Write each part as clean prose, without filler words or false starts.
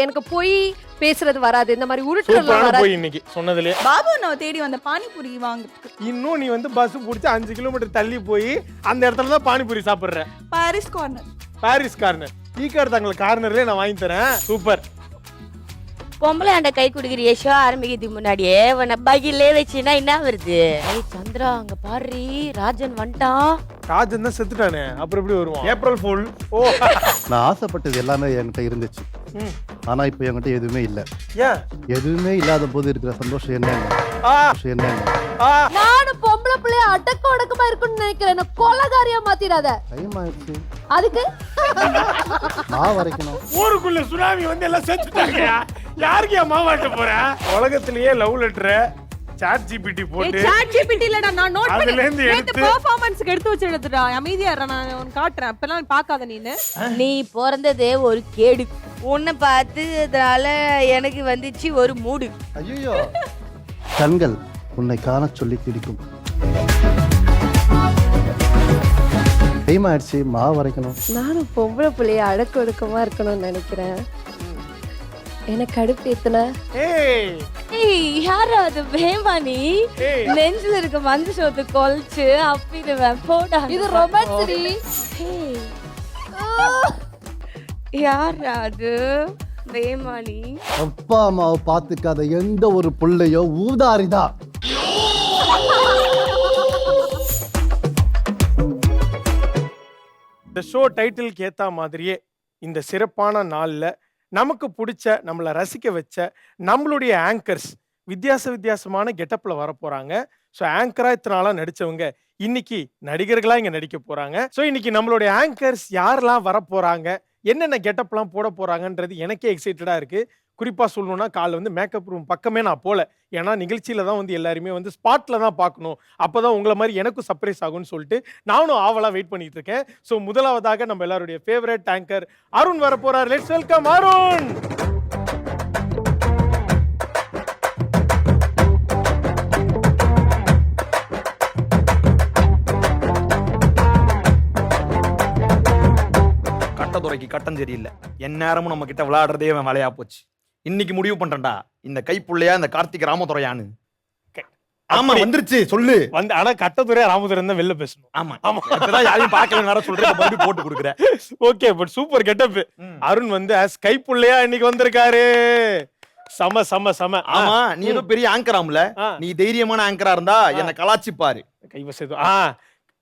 எனக்கு போய் பேசுறது வராது, இந்த மாதிரி உருட்டுறதுலாம் சூப்பரான வராது. போய் இன்னைக்கு சொன்னதுலயே. பாபு நான் தேடி வந்த பானிபூரி வாங்குறதுக்கு இன்னும் நீ வந்து பஸ் பிடிச்சி 5 கிலோமீட்டர் தள்ளி போய் அந்த இடத்துல தான் பானிபூரி சாப்பிடுற. Parry's Corner. Parry's corner, tea card தங்களை கார்னர்லயே நான் வாங்கி தரேன். சூப்பர். பொம்பளை ஆண்ட கை குடுக்குறிய ஷோ ஆரம்பிக்கிறதுக்கு முன்னாடியே உன்னை பகிலே வச்சுன்னா என்ன வருது? ஏய் சந்திரா அங்க பாரு, ராஜன் வந்துட்டான். ராஜன் தான் செத்துட்டானே, அப்புறம் எப்படி வருவான்? April fool. ஓ நான் ஆசைப்பட்டது எல்லாமே என்கிட்ட இருந்துச்சு. ஆனா இப்போ என்கிட்ட எதுவுமே இல்ல. ஏன்? எதுவுமே இல்லாத போது இருக்கிற சந்தோஷம் என்னங்க? ஆ, என்னங்க? ஆ, நானும் பொம்பளை பிள்ளைய அடக்க ஒடுக்கமா இருக்குன்னு நினைக்கிறேன். என்ன கொலகாரியா மாத்திராத. டைம் ஆயிடுச்சு. அதுக்கு நான் வரைக்கணும். ஊருக்குள்ள சுனாமி வந்து எல்லாம் செத்துட்டாங்க. யாருக்கு ஏன் மாவாட்ட போற? உலகத்திலேயே லவ் லெட்டர் சாட் ஜிபிடி போட்டு சாட் ஜிபிடி இல்லடா, நான் நோட் பண்ணி அதுல இருந்து நேத்து எடுத்து பெர்ஃபார்மன்ஸ்க்கு எடுத்து வச்சிடுறதுடா. அமைதியா இரு, நான் உனக்கு காட்டுறேன். அப்பலாம் பார்க்காத நீனு. நீ பிறந்ததே ஒரு கேடு. உன்னை பார்த்ததுனால எனக்கு வந்துச்சு ஒரு மூடு. ஐயோ, கண்கள் உன்னை காண சொல்லி பிடிக்கும். டைம் ஆயிடுச்சு, மாவு வரைக்கணும். நானும் பொம்பளை பிள்ளைய அடக்க ஒடுக்கமா இருக்கணும்னு நினைக்கிறேன். எனக்கு கடுப்பு எத்தனை. ஏய் ஏய் யாரா அது வேமானி? ஏய். நெஞ்சில இருக்க மஞ்ச சோத்து கொல்ச்சு அப்பிடுவேன் போடா. இது ரொமான்ஸ் டி. ஏய், யாரா அது வேமானி? அப்பா அம்மாவை பார்த்துக்காத எந்த ஒரு புள்ளையோ ஊதாரிதான். இந்த ஷோ டைட்டிலுக்கு ஏத்த மாதிரியே இந்த சிறப்பான நாள்ல நமக்கு பிடிச்ச, நம்மளை ரசிக்க வச்ச நம்மளுடைய ஆங்கர்ஸ் வித்தியாசமான கெட்டப்ல வர போறாங்க. ஸோ ஆங்கரா இத்தனை நாளா நடிச்சவங்க இன்னைக்கு நடிகர்களா இங்க நடிக்க போறாங்க. ஸோ இன்னைக்கு நம்மளுடைய ஆங்கர்ஸ் யாரெல்லாம் வர போறாங்க, என்னென்ன கெட்டப்லாம் போட போறாங்கன்றது எனக்கே எக்ஸைட்டடா இருக்கு. குறிப்பா சொல்லணும்னா காலைல வந்து மேக்கப் ரூம் பக்கமே நான் போல. ஏன்னா நிகழ்ச்சியில தான் வந்து எல்லாருமே வந்து ஸ்பாட்ல தான் பார்க்கணும், அப்பதான் உங்களை மாதிரி எனக்கும் சர்ப்ரைஸ் ஆகும்னு சொல்லிட்டு நானும் ஆவலா வெயிட் பண்ணிட்டு இருக்கேன். ஸோ முதலாவதாக நம்ம எல்லாருடைய ஃபேவரட் ஆங்கர் அருண் வர போறார். Let's welcome Arun. கட்டதுரைக்கு கட்டம் சரியில்லை. எந்நேரமும் நம்ம கிட்ட விளையாடுறதே அவன் வேலையா போச்சு. இன்னைக்கு முடிவு பண்றேன்டா, இந்த கைப்புள்ளையா இந்த கார்த்திக் ராமதுரையான்னு. ஆமா அப்படி. வந்துருச்சு சொல்லு. வந்து ஆனா கட்டத்துறை ராமதுரன் தான் வெளில பேசணும். ஆமா ஆமா இப்பதான் யாரையும் பார்க்கல வேற சொல்றேன், மறுபடியும் போட்டு கொடுக்குறேன். Okay, but super getup. Arun வந்து as கைப்புள்ளையா இன்னைக்கு வந்திருக்காரு. சம சம சம. ஆமா நீ ஏதோ பெரிய ஆங்கராம்ல, ஆ. நீ தைரியமான ஆங்கரா இருந்தா என்ன கலாச்சி பாரு. கைவசது.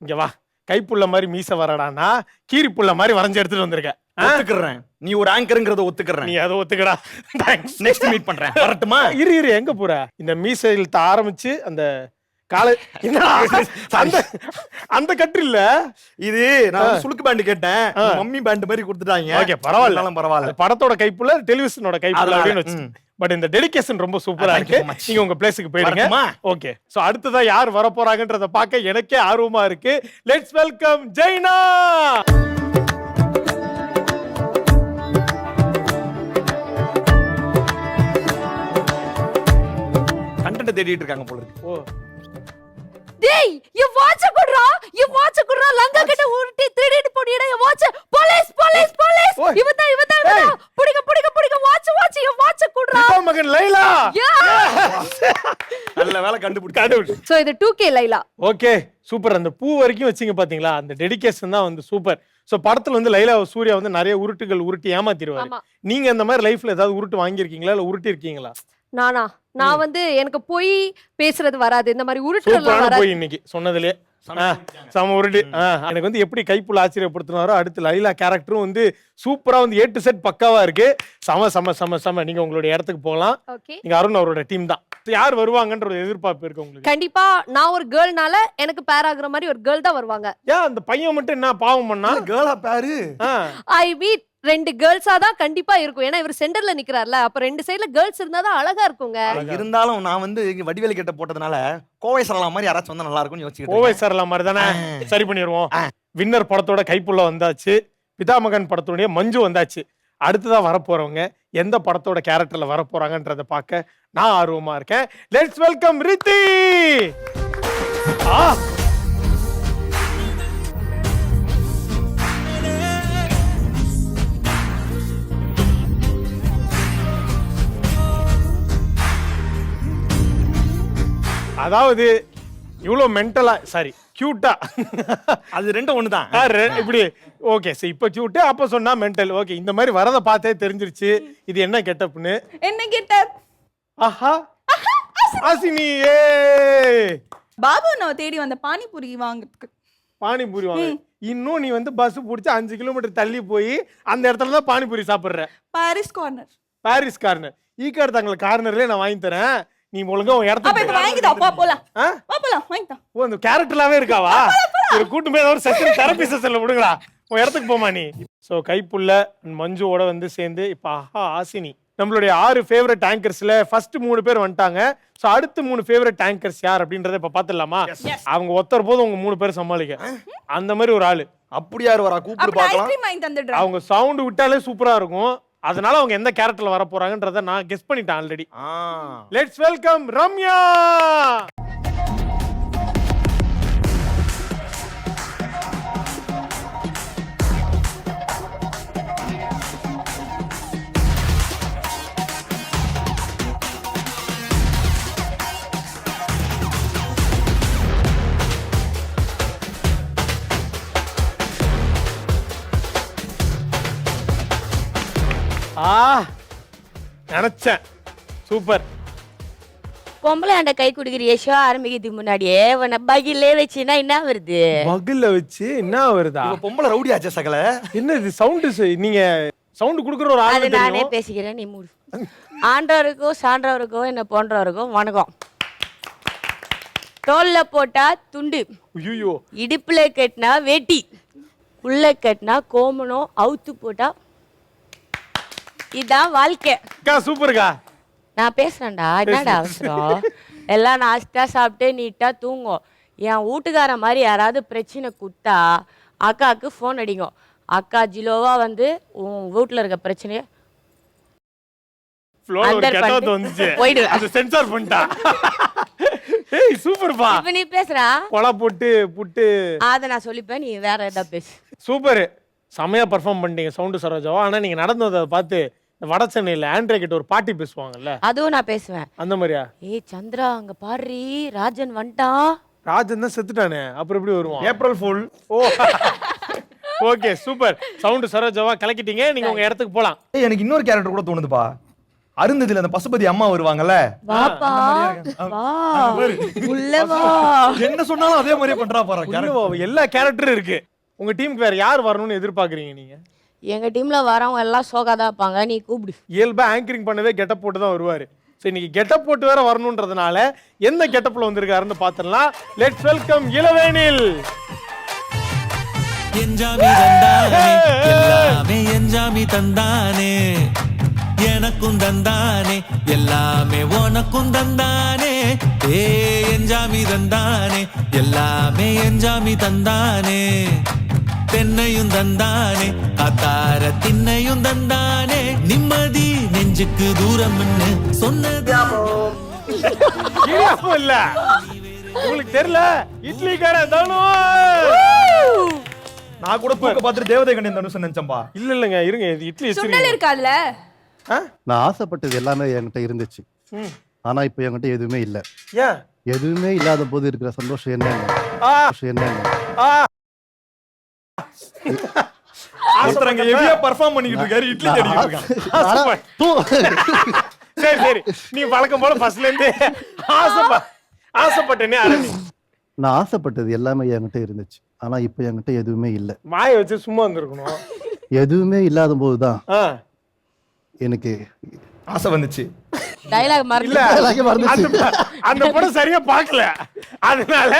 இங்க வா, கைப்புள்ள மாதிரி மீச வரடானா கீரி புள்ள மாதிரி வரைஞ்சு எடுத்துட்டு வந்திருக்க. ஒத்துக்கிறேன், நீ ஒரு ஆங்கர்ங்கறத ஒத்துக்கிறேன். நீ அதை ஒத்துக்கடா. தேங்க்ஸ். நெக்ஸ்ட் மீட் பண்றேன், வரட்டுமா? இரு எங்க போற? இந்த மீசையில் ஆரம்பிச்சு அந்த காலை என்னடா அந்த அந்த கட்டு இல்ல இது நான் வந்து சுளுக்கு பேண்ட் கேட்டேன், மம்மி பேண்ட் மாதிரி கொடுத்துட்டாங்க. ஓகே பரவாயில்ல, பரவாயில்ல. அந்த படத்தோட கைப்புள்ள டெலிவிஷனோட கைப்புள்ள அதனால, அப்படின்னு வச்சு. பட் இந்த டெடிகேஷன் ரொம்ப சூப்பரா Thank you இருக்கு. so much. நீங்க உங்க பிளேஸ்க்கு போயிடுங்க. வரட்டுமா? ஓகே, சோ அடுத்ததா யார் வர போறாங்கன்றத பார்க்க எனக்கே ஆர்வமா இருக்கு. Let's welcome Jayna. கண்டென்ட் தேடிட்டு இருக்காங்க போல இருக்கு. ஓ டேய் என் வாட்ச் குடுறா, என் வாட்ச் குடுறா. லங்கா கிட்ட உருட்டி திருடிட்டு போடிடா என் வாட்ச். Police police police. ஓய். இவதான் புடிங்க வாட்ச் என் வாட்ச் குடுறா. பிதா மகன் லைலா. நல்ல வேலை கண்டுபிடிச்சு. சோ இது 2K லைலா. Okay super. அந்த பூ வரைக்கும் வச்சீங்க பாத்தீங்களா, அந்த டெடிகேஷன் தான் வந்து சூப்பர். சோ படத்துல வந்து லைலா சூர்யா வந்து நிறைய உருட்டுகள் உருட்டி ஏமாத்திடுவாரு. ஆமா. நீங்க இந்த மாதிரி லைஃப்ல ஏதாவது உருட்டு வாங்கியிருக்கீங்களா இல்ல உருட்டி இருக்கீங்களா? நான் வந்து எனக்கு போய் பேசுறது வராது, இந்த மாதிரி உருட்டுறதுலாம் சூப்பரான வராது. போய் இன்னைக்கு சொன்னதுலயே சம உருட்டு. எனக்கு வந்து எப்படி கைப்புள்ள ஆச்சரியப்படுத்தினாரோ அடுத்து லைலா கேரக்டரும் வந்து சூப்பரா வந்து A to Z பக்காவா இருக்கு. சம சம சம சம. நீங்க உங்களுடைய இடத்துக்கு போகலாம். ஓகே, நீங்க அருண் அவரோட டீம் தான். யார் வருவாங்கன்ற ஒரு எதிர்பார்ப்பு இருக்கு உங்களுக்கு? கண்டிப்பா நான் ஒரு கேர்ள்னால எனக்கு பேர் ஆகுற மாதிரி ஒரு கேர்ள் தான் வருவாங்க. ஏன் அந்த பையன் மட்டும் என்ன பாவம் பண்ணா? கேர்ளா பாரு. ஐ மீன் 2 கேர்ள்ஸா தான் கண்டிப்பா இருக்கும். ஏன்னா இவர் சென்டர்ல நிக்கிறார்ல, அப்ப 2 சைடுல கேர்ள்ஸ் இருந்தா தான் அழகா இருக்குங்க. இருந்தாலும் நான் வந்து வடிவேலு கிட்ட போட்டதுனால கோவை சரலாம் மாதிரி யாராச்சும் வந்தா நல்லா இருக்கும்னு யோசிச்சுக்கிட்டு கோவை இருக்கேன். சரலா மாதிரி தானே, சரி பண்ணிடுவோம். வின்னர் படத்தோட கைப்புள்ள வந்தாச்சு, பிதாமகன் படத்துடைய மஞ்சு வந்தாச்சு. அடுத்ததா வரப்போறவங்க எந்த படத்தோட கேரக்டர்ல வரப்போறாங்கன்றத பார்க்க நான் ஆர்வமா இருக்கேன். Let's welcome Riddhi. அதாவது இவ்வளோ மென்டலா சாரி கியூட்டா அது ரெண்டும் ஒண்ணுதான். இப்படி ஓகே சரி இப்போ கியூட்டு அப்போ சொன்னா மென்டல் ஓகே இந்த மாதிரி வரதை பார்த்தே தெரிஞ்சிருச்சு இது என்ன கெட்டப்னு. என்ன கேட்டார்? ஆஹா ஆசினி ஏ பாபு நான் தேடி வந்த பானிபூரி வாங்குறதுக்கு. பானிபூரி வாங்க. இன்னும் நீ வந்து பஸ் பிடிச்சி 5 கிலோமீட்டர் தள்ளி போய் அந்த இடத்துல தான் பானிபூரி சாப்பிடுற. பாரிஸ் கார்னர். பாரிஸ் கார்னர் ஈக்காடு தங்கள் கார்னர்லயே நான் வாங்கி தரேன். நீ ஒழுங்கா உன் அப்ப இப்ப இடத்துக்கு வாங்கிதா போ போலாம். ஆ? வா போலாம் வாங்கிதா. ஓ அந்த கேரக்டர்லாவே இருக்காவா? ஒரு கூட்டு போய் ஒரு செஷன் தெரப்பி செஷன்ல விடுங்களா உன் இடத்துக்கு போமா நீ. ஸோ கைப்புள்ள மஞ்சுவோட வந்து சேர்ந்து இப்போ ஆஹா ஆசினி நம்மளுடைய 6 ஃபேவரட் ஆங்கர்ஸ்ல ஃபர்ஸ்ட் 3 பேர் வந்துட்டாங்க. ஸோ அடுத்து 3 ஃபேவரட் ஆங்கர்ஸ் யார் அப்படின்றத இப்போ பார்த்துடலாமா? அவங்க ஒருத்தர் போது உங்க 3 பேர் சமாளிக்க அந்த மாதிரி ஒரு ஆளு. அப்படி யார் வரா கூப்பிட்டு அப்ப பார்க்கலாம். ஐஸ்கிரீம் வாங்கி தந்துடுறேன். அவங்க சவுண்ட் விட்டாலே சூப்பரா இருக்கும். அதனால அவங்க எந்த கேரக்டர்ல வர போறாங்கன்றத நான் கெஸ் பண்ணிட்டேன் ஆல்ரெடி. Let's welcome Ramya. நினைச்சேன் சூப்பர். பொம்பளை ஆண்ட கை குடுக்குறிய ஷோ ஆரம்பிக்கிறதுக்கு முன்னாடியே உன்னை பகிலே வச்சுன்னா என்ன வருது? பகில்ல வச்சு என்ன வருதா? இவ பொம்பளை ரவுடி ஆச்சே சகல. என்ன இது சவுண்ட்? நீங்க சவுண்ட் குடுக்குற ஒரு அது ஆளு நானே தெரியும். பேசிக்கிறேன் நீ மூடு. ஆண்டவருக்கும் சான்றவருக்கும் என்ன போன்றவருக்கும் வணக்கம். தோல்ல போட்டா துண்டு, ஐயோ இடுப்புல கட்டினா வேட்டி, உள்ள கட்டினா கோமணம், அவுத்து போட்டா இதான் வாழ்க்கை. அக்கா சூப்பர்க்கா. நான் பேசுறேன்டா, என்னடா அவசரம்? எல்லாம் நாஸ்டா சாப்பிட்டு நீட்டா தூங்கும். என் வீட்டுக்கார மாதிரி யாராவது பிரச்சனை கொடுத்தா அக்காவுக்கு ஃபோன் அடிங்க. அக்கா ஜிலோவா வந்து உன் வீட்டுல இருக்க பிரச்சனைய ஃப்ளோல ஒரு under கெட்டவத்து பண்ணிட்டு வந்துச்சு. போயிடுவேன். அது சென்சார் பண்ணிட்டா. ஏய் சூப்பர்ப்பா. இப்ப நீ பேசுறா கொலை போட்டு புட்டு அத நான் சொல்லிப்பேன், நீ வேற ஏதாவது பேசு. சூப்பர். செமையா பெர்ஃபார்ம் பண்ணிட்டீங்க சவுண்ட் சரோஜாவா. ஆனா நீங்க நடந்ததை பார்த்து வட சென்னையில ஆண்ட்ரே கிட்ட ஒரு பாட்டி பேசுவாங்கல்ல அதுவும் நான் பேசுவேன். அந்த மாதிரியா? ஏய் சந்திரா அங்க பாரு ராஜன் வந்துட்டான். ராஜன் தான் செத்துட்டானே அப்புறம் எப்படி வருவான்? April fool. ஓ ஓகே சூப்பர். சவுண்ட் சரோஜாவா கலக்கிட்டீங்க. நீங்க உங்க இடத்துக்கு போலாம். ஏய் எனக்கு இன்னொரு கேரக்டர் கூட தோணுதுப்பா. அருந்ததில அந்த பசுபதி அம்மா வருவாங்கல்ல. வாப்பா வா உள்ள வா. என்ன சொன்னாலும் அதே மாதிரியே பண்றா பாரு உள்ள கேரக்டர். வா, எல்லா கேரக்டரும் இருக்கு. உங்க டீமுக்கு வேற யார் வரணும்னு எதிர்பார்க்கறீங்க நீங்க? எங்க டீம்ல வரவங்க எல்லாம் சோகாதான் இருப்பாங்க, நீ கூப்பிடு. இயல்பா ஆங்கரிங் பண்ணவே கெட்டப் போட்டு தான் வருவாரு. சோ இன்னைக்கு கெட்டப் போட்டு வேற வரணும்ன்றதுனால எந்த கெட்டப்ல வந்திருக்காருன்னு பாத்துடலாம். லெட்ஸ் வெல்கம் இளவேனில். என்ஜாமி தந்தானே எல்லாமே என்ஜாமி தந்தானே எனக்கும் தந்தானே எல்லாமே உனக்கும் தந்தானே ஏ என்ஜாமி தந்தானே எல்லாமே என்ஜாமி தந்தானே தென்னையும் தந்தானே காத்தார திண்ணையும் தந்தானே நிம்மதி நெஞ்சுக்கு தூரம்னு சொன்னது இடியாப்பம் இல்ல உங்களுக்கு தெரியல இட்லி கடை தானோ. நான் கூட தூக்க பார்த்துட்டு தேவதை கண்டன் தனுஷன் நினைச்சம்பா. இல்ல இல்லங்க இருங்க இது இட்லி சுண்டல் வச்சிருக்கீங்க. இருக்கால்ல? நான் ஆசைப்பட்டது எல்லாமே என்கிட்ட இருந்துச்சு. ஆனா இப்போ என்கிட்ட எதுவுமே இல்ல. ஏன்? எதுவுமே இல்லாத போது இருக்கிற சந்தோஷம் என்னங்க? ஆ என்னங்க? ஆ ஒருத்தரங்க ஹெவியா பெர்ஃபார்ம் பண்ணிட்டு இருக்காரு இட்லி தேடிட்டு இருக்காங்க. சரி சரி நீ வழக்கம் போல ஃபர்ஸ்ட்ல இருந்து ஆசைப்பட்டனே ஆரம்பி. நான் ஆசைப்பட்டது எல்லாமே என்கிட்ட இருந்துச்சு. ஆனா இப்போ என்கிட்ட எதுவுமே இல்ல. வாயை வச்சு சும்மா இருந்திருக்கணும். எதுவுமே இல்லாத போதுதான் எனக்கு ஆசை வந்துச்சு. டைலாக் இல்ல மறந்து அந்த படம் சரியா பார்க்கல. அதனால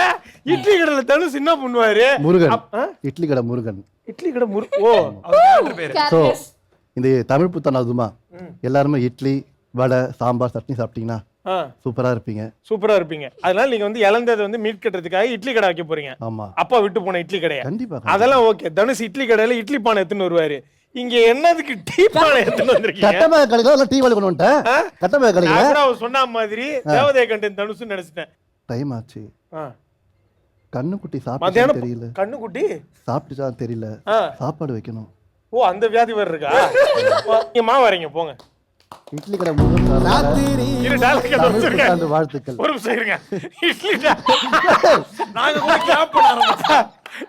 இட்லி கடையில தனுஷ் என்ன பண்ணுவாரு? முருகன் இட்லி கடை முருகன். இட்லி கடை ஓ அவர் பேரு. ஸோ இந்த தமிழ் புத்தாண்டு அதுமா எல்லாருமே இட்லி வடை சாம்பார் சட்னி சாப்பிட்டீங்கன்னா சூப்பரா இருப்பீங்க. சூப்பரா இருப்பீங்க. அதனால நீங்க வந்து இழந்ததை வந்து மீட் கட்டுறதுக்காக இட்லி கடை வைக்க போறீங்க. ஆமா அப்பா விட்டு போன இட்லி கடையா? கண்டிப்பா. அதெல்லாம் ஓகே. தனுஷ் இட்லி கடையில இட்லி பானை எடுத்துன்னு வருவாரு. இங்க என்னதுக்கு டீ பானை எடுத்துன்னு வந்திருக்கீங்க? கட்டமாக கடையில டீ வாங்கி கொண்டு வந்துட்டேன். கட்டமாக கடையில அவர் சொன்ன மாதிரி தேவதை கண்டன் தனுஷ் நினைச்சிட்டேன். டைம் ஆச்சு. கண்ணுக்குட்டி சாப்பிட்டு மத்தியானம் தெரியல. கண்ணுக்குட்டி சாப்பிட்டுச்சா தெரியல. சாப்பாடு வைக்கணும். ஓ அந்த வியாதி வேற இருக்கா? நீங்க மாவு வரீங்க போங்க. இட்லி கடை முருகன் சார்பாக இரு dialogue ஏதோ தமிழ் வச்சிருக்கேன். புத்தாண்டு வாழ்த்துக்கள். ஒரு நிமிஷம் இருங்க. இட்லி டா- நாங்க கூட கிளாப் பண்ண ஆரம்பிச்சோம்.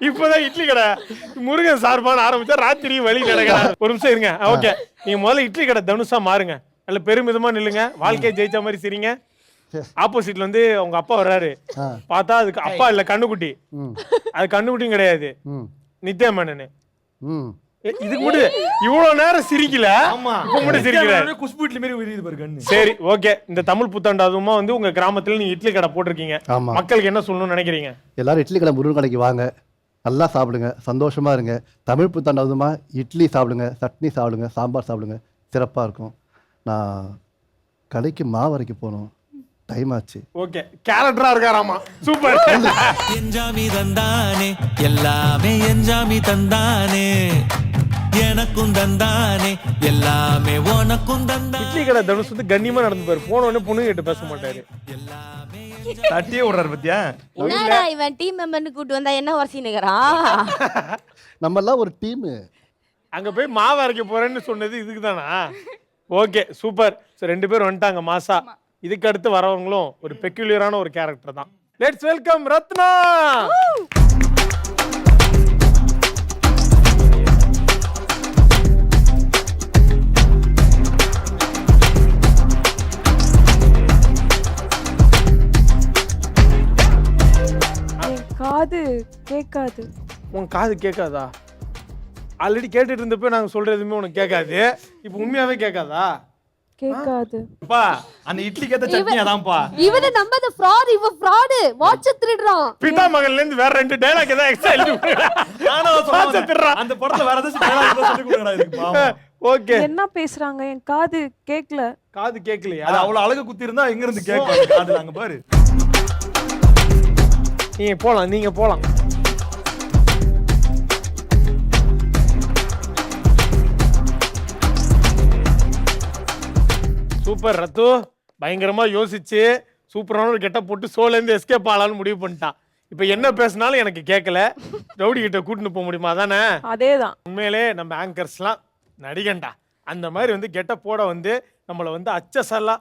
இப்பதான் இட்லி கடை முருகன் சார்பான ஆரம்பிச்சா ராத்திரி வழி நடக்கிறார். ஒரு நிமிஷம் இருங்க. ஓகே, நீங்க முதல்ல இட்லி கடை தனுஷா மாறுங்க. நல்ல பெருமிதமா நில்லுங்க. வாழ்க்கையை ஜெயிச்ச மாதிரி சிரிங்க. ஆப்போசிட்ல வந்து உங்க அப்பா வர்றாரு. ஆ. பார்த்தா அதுக்கு அப்பா இல்ல, கண்ணுக்குட்டி. ம் அது கண்ணுக்குட்டியும் கிடையாது, ம் நித்யா மேனனு. ம் இதுக்கு மட்டும் இவ்வளவு நேரம் சிரிக்கல, ஆமா. இப்ப மட்டும் சிரிக்கிறாரு. குஷ்பு இட்லி மாதிரி விரியுது பாரு கண்ணு. சரி, ஓகே. இந்த தமிழ் புத்தாண்டு அதுவுமா வந்து உங்க கிராமத்துல நீங்க இட்லி கடை போட்டிருக்கீங்க. ஆமா. மக்களுக்கு என்ன சொல்லணும்னு நினைக்கிறீங்க? எல்லாரும் இட்லி கடை முருகன் கடைக்கு வாங்க, நல்லா சாப்பிடுங்க, சந்தோஷமா இருங்க. தமிழ் புத்தாண்டு அதுமா இட்லி சாப்பிடுங்க, சட்னி சாப்பிடுங்க, சாம்பார் சாப்பிடுங்க, சிறப்பாக இருக்கும். நான் கடைக்கு மாவு அரைக்க போகணும், டைம் ஆச்சு. ஓகே, கேரக்டரா இருக்காராமா. சூப்பர். என்ஜாமி தந்தானே எல்லாமே என்ஜாமி தந்தானே எனக்கும் தந்தானே எல்லாமே உனக்கும் தந்தானே இட்லி கடை தனுஷ் வந்து கண்ணியமா நடந்து பாரு. போன உடனே பொண்ணு கிட்ட பேச மாட்டாரு. தட்டியே விடுறாரு பத்தியா? என்னடா இவன் டீம் மெம்பர்னு கூட்டு வந்தா என்ன வரிசைனுக்குறான்? நம்ம எல்லாம் ஒரு டீமு. அங்க போய் மாவு அரைக்க போறேன்னு சொன்னது இதுக்கு தானா? Okay, super. ஸோ 2 பேரும் வந்துட்டாங்க மாசா. இதுக்கு அடுத்து வரவங்களும் ஒரு பெக்யூலியரான ஒரு கேரக்டர் தான். Let's welcome Ratna. காது கேட்காது. உன் காது கேட்காதா? ஆல்ரெடி கேட்டுட்டு இருந்தப்ப நாங்க சொல்றது எதுவுமே உனக்கு கேட்காது. இப்போ உண்மையாவே கேட்காதா? கேட்காது. அப்பா அந்த இட்லிக்கு ஏத்த சட்னி அதான்ப்பா. இவனை நம்பாத, fraud. இவன் fraud. வாட்ச் திருடுறான். பிதா மகன்ல இருந்து வேற 2 டைலாக் ஏதாவது எக்ஸ்ட்ரா எழுதி நானும் சொல்ல வாட்ச திருடுறா. வந்தேன். அந்த படத்துல வேற ஏதாச்சும் dialogue சொல்லி கொடுங்கடா இதுக்கு பாவம். ஓகே, என்ன பேசுறாங்க? என் காது கேட்கல. காது கேட்கலையா? அது அவ்வளவு அழகு குத்தி இருந்தா எங்க இருந்து கேட்கும் காதுல அங்க பாரு. நீங்க போலாம், நீங்க போலாம். சூப்பர் ரத்து. பயங்கரமா யோசிச்சு சூப்பரான ஒரு கெட்ட போட்டு சோல இருந்து எஸ்கேப் ஆகலான்னு முடிவு பண்ணிட்டான். இப்ப என்ன பேசினாலும் எனக்கு கேட்கல. ரவுடி கிட்ட கூட்டிட்டு போக முடியுமா? தானே. அதேதான். உண்மையிலே நம்ம ஆங்கர்ஸ்லாம் நடிகண்டா. அந்த மாதிரி வந்து கெட்ட போட வந்து நம்மள வந்து அச்சசல்லா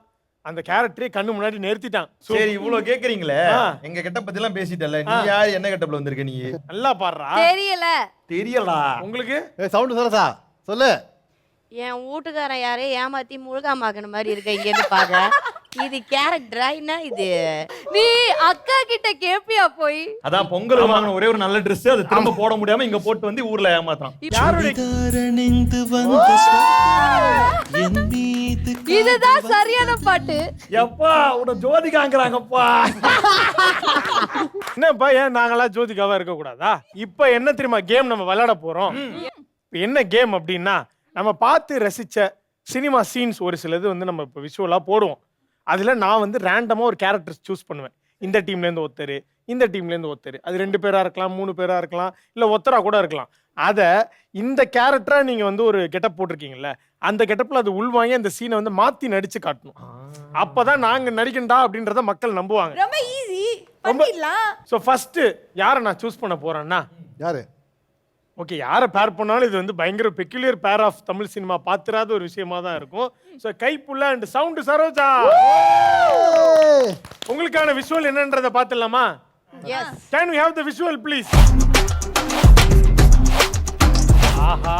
அந்த கேரக்டரே கண்ணு முன்னாடி நிறுத்திட்டான். சரி இவ்வளவு கேக்குறீங்களே, ஆ. எங்க கெட்ட பத்தி எல்லாம் பேசிட்டல. நீ யார், என்ன கெட்டப்ல வந்திருக்க நீ? நல்லா பாடுறா. தெரியல. தெரியலடா. உங்களுக்கு சவுண்டு சரசா சொல்லு. என் வீட்டுக்காரன் யாரையும் ஏமாத்தி முழுகாமாக்குன மாதிரி இருக்க இங்க இருந்து பாக்க. இது கேரக்டரா என்ன இது? நீ அக்கா கிட்ட கேப்பியா போய்? அதான் பொங்கல் வாங்கின ஒரே ஒரு நல்ல Dress அது திரும்ப போட முடியாம இங்க போட்டு வந்து ஊர்ல ஏமாத்தான். யாருடைய சுடிதாரணிந்து வந்த என் மீது இதுதான் சரியான பாட்டு. எப்பா உன ஜோதி காங்கறாங்கப்பா. என்னப்பா, ஏன் நாங்களாம் ஜோதிகாவா இருக்க கூடாதா? இப்ப என்ன தெரியுமா கேம் நம்ம விளையாட போறோம்? இப்ப என்ன கேம் அப்படின்னா, நம்ம பார்த்து ரசிச்ச சினிமா சீன்ஸ் ஒரு சிலது வந்து நம்ம இப்போ விஷுவலா போடுவோம். அதுல நான் வந்து ரேண்டமா ஒரு கேரக்டர் சூஸ் பண்ணுவேன். இந்த டீம்ல இருந்து ஒருத்தர், இந்த டீம்ல இருந்து ஒருத்தர். அது 2 பேரா இருக்கலாம், 3 பேரா இருக்கலாம், இல்ல ஒருத்தரா கூட இருக்கலாம். அத இந்த கேரக்டரா நீங்க வந்து ஒரு கெட்டப் போட்டிருக்கீங்கல்ல, அந்த கெட்டப்ல அது உள்வாங்கி அந்த சீனை வந்து மாத்தி நடிச்சு காட்டணும். அப்பதான் நாங்க நடிக்கண்டா அப்படின்றத மக்கள் நம்புவாங்க. ரொம்ப ஈஸி, பண்ணிடலாம். ஸோ ஃபர்ஸ்ட் யாரை நான் சூஸ் பண்ண போறேன்னா, யாரு? ஓகே, யாரை பேர் பண்ணாலும் இது வந்து பயங்கர peculiar pair of Tamil cinema பாத்திராத ஒரு விஷயமா தான் இருக்கும். So Kaipulla and sound Saroja. உங்களுக்கான விஷுவல் என்னன்றதை பார்த்துடலாமா? Can we have the visual please? ஆஹா,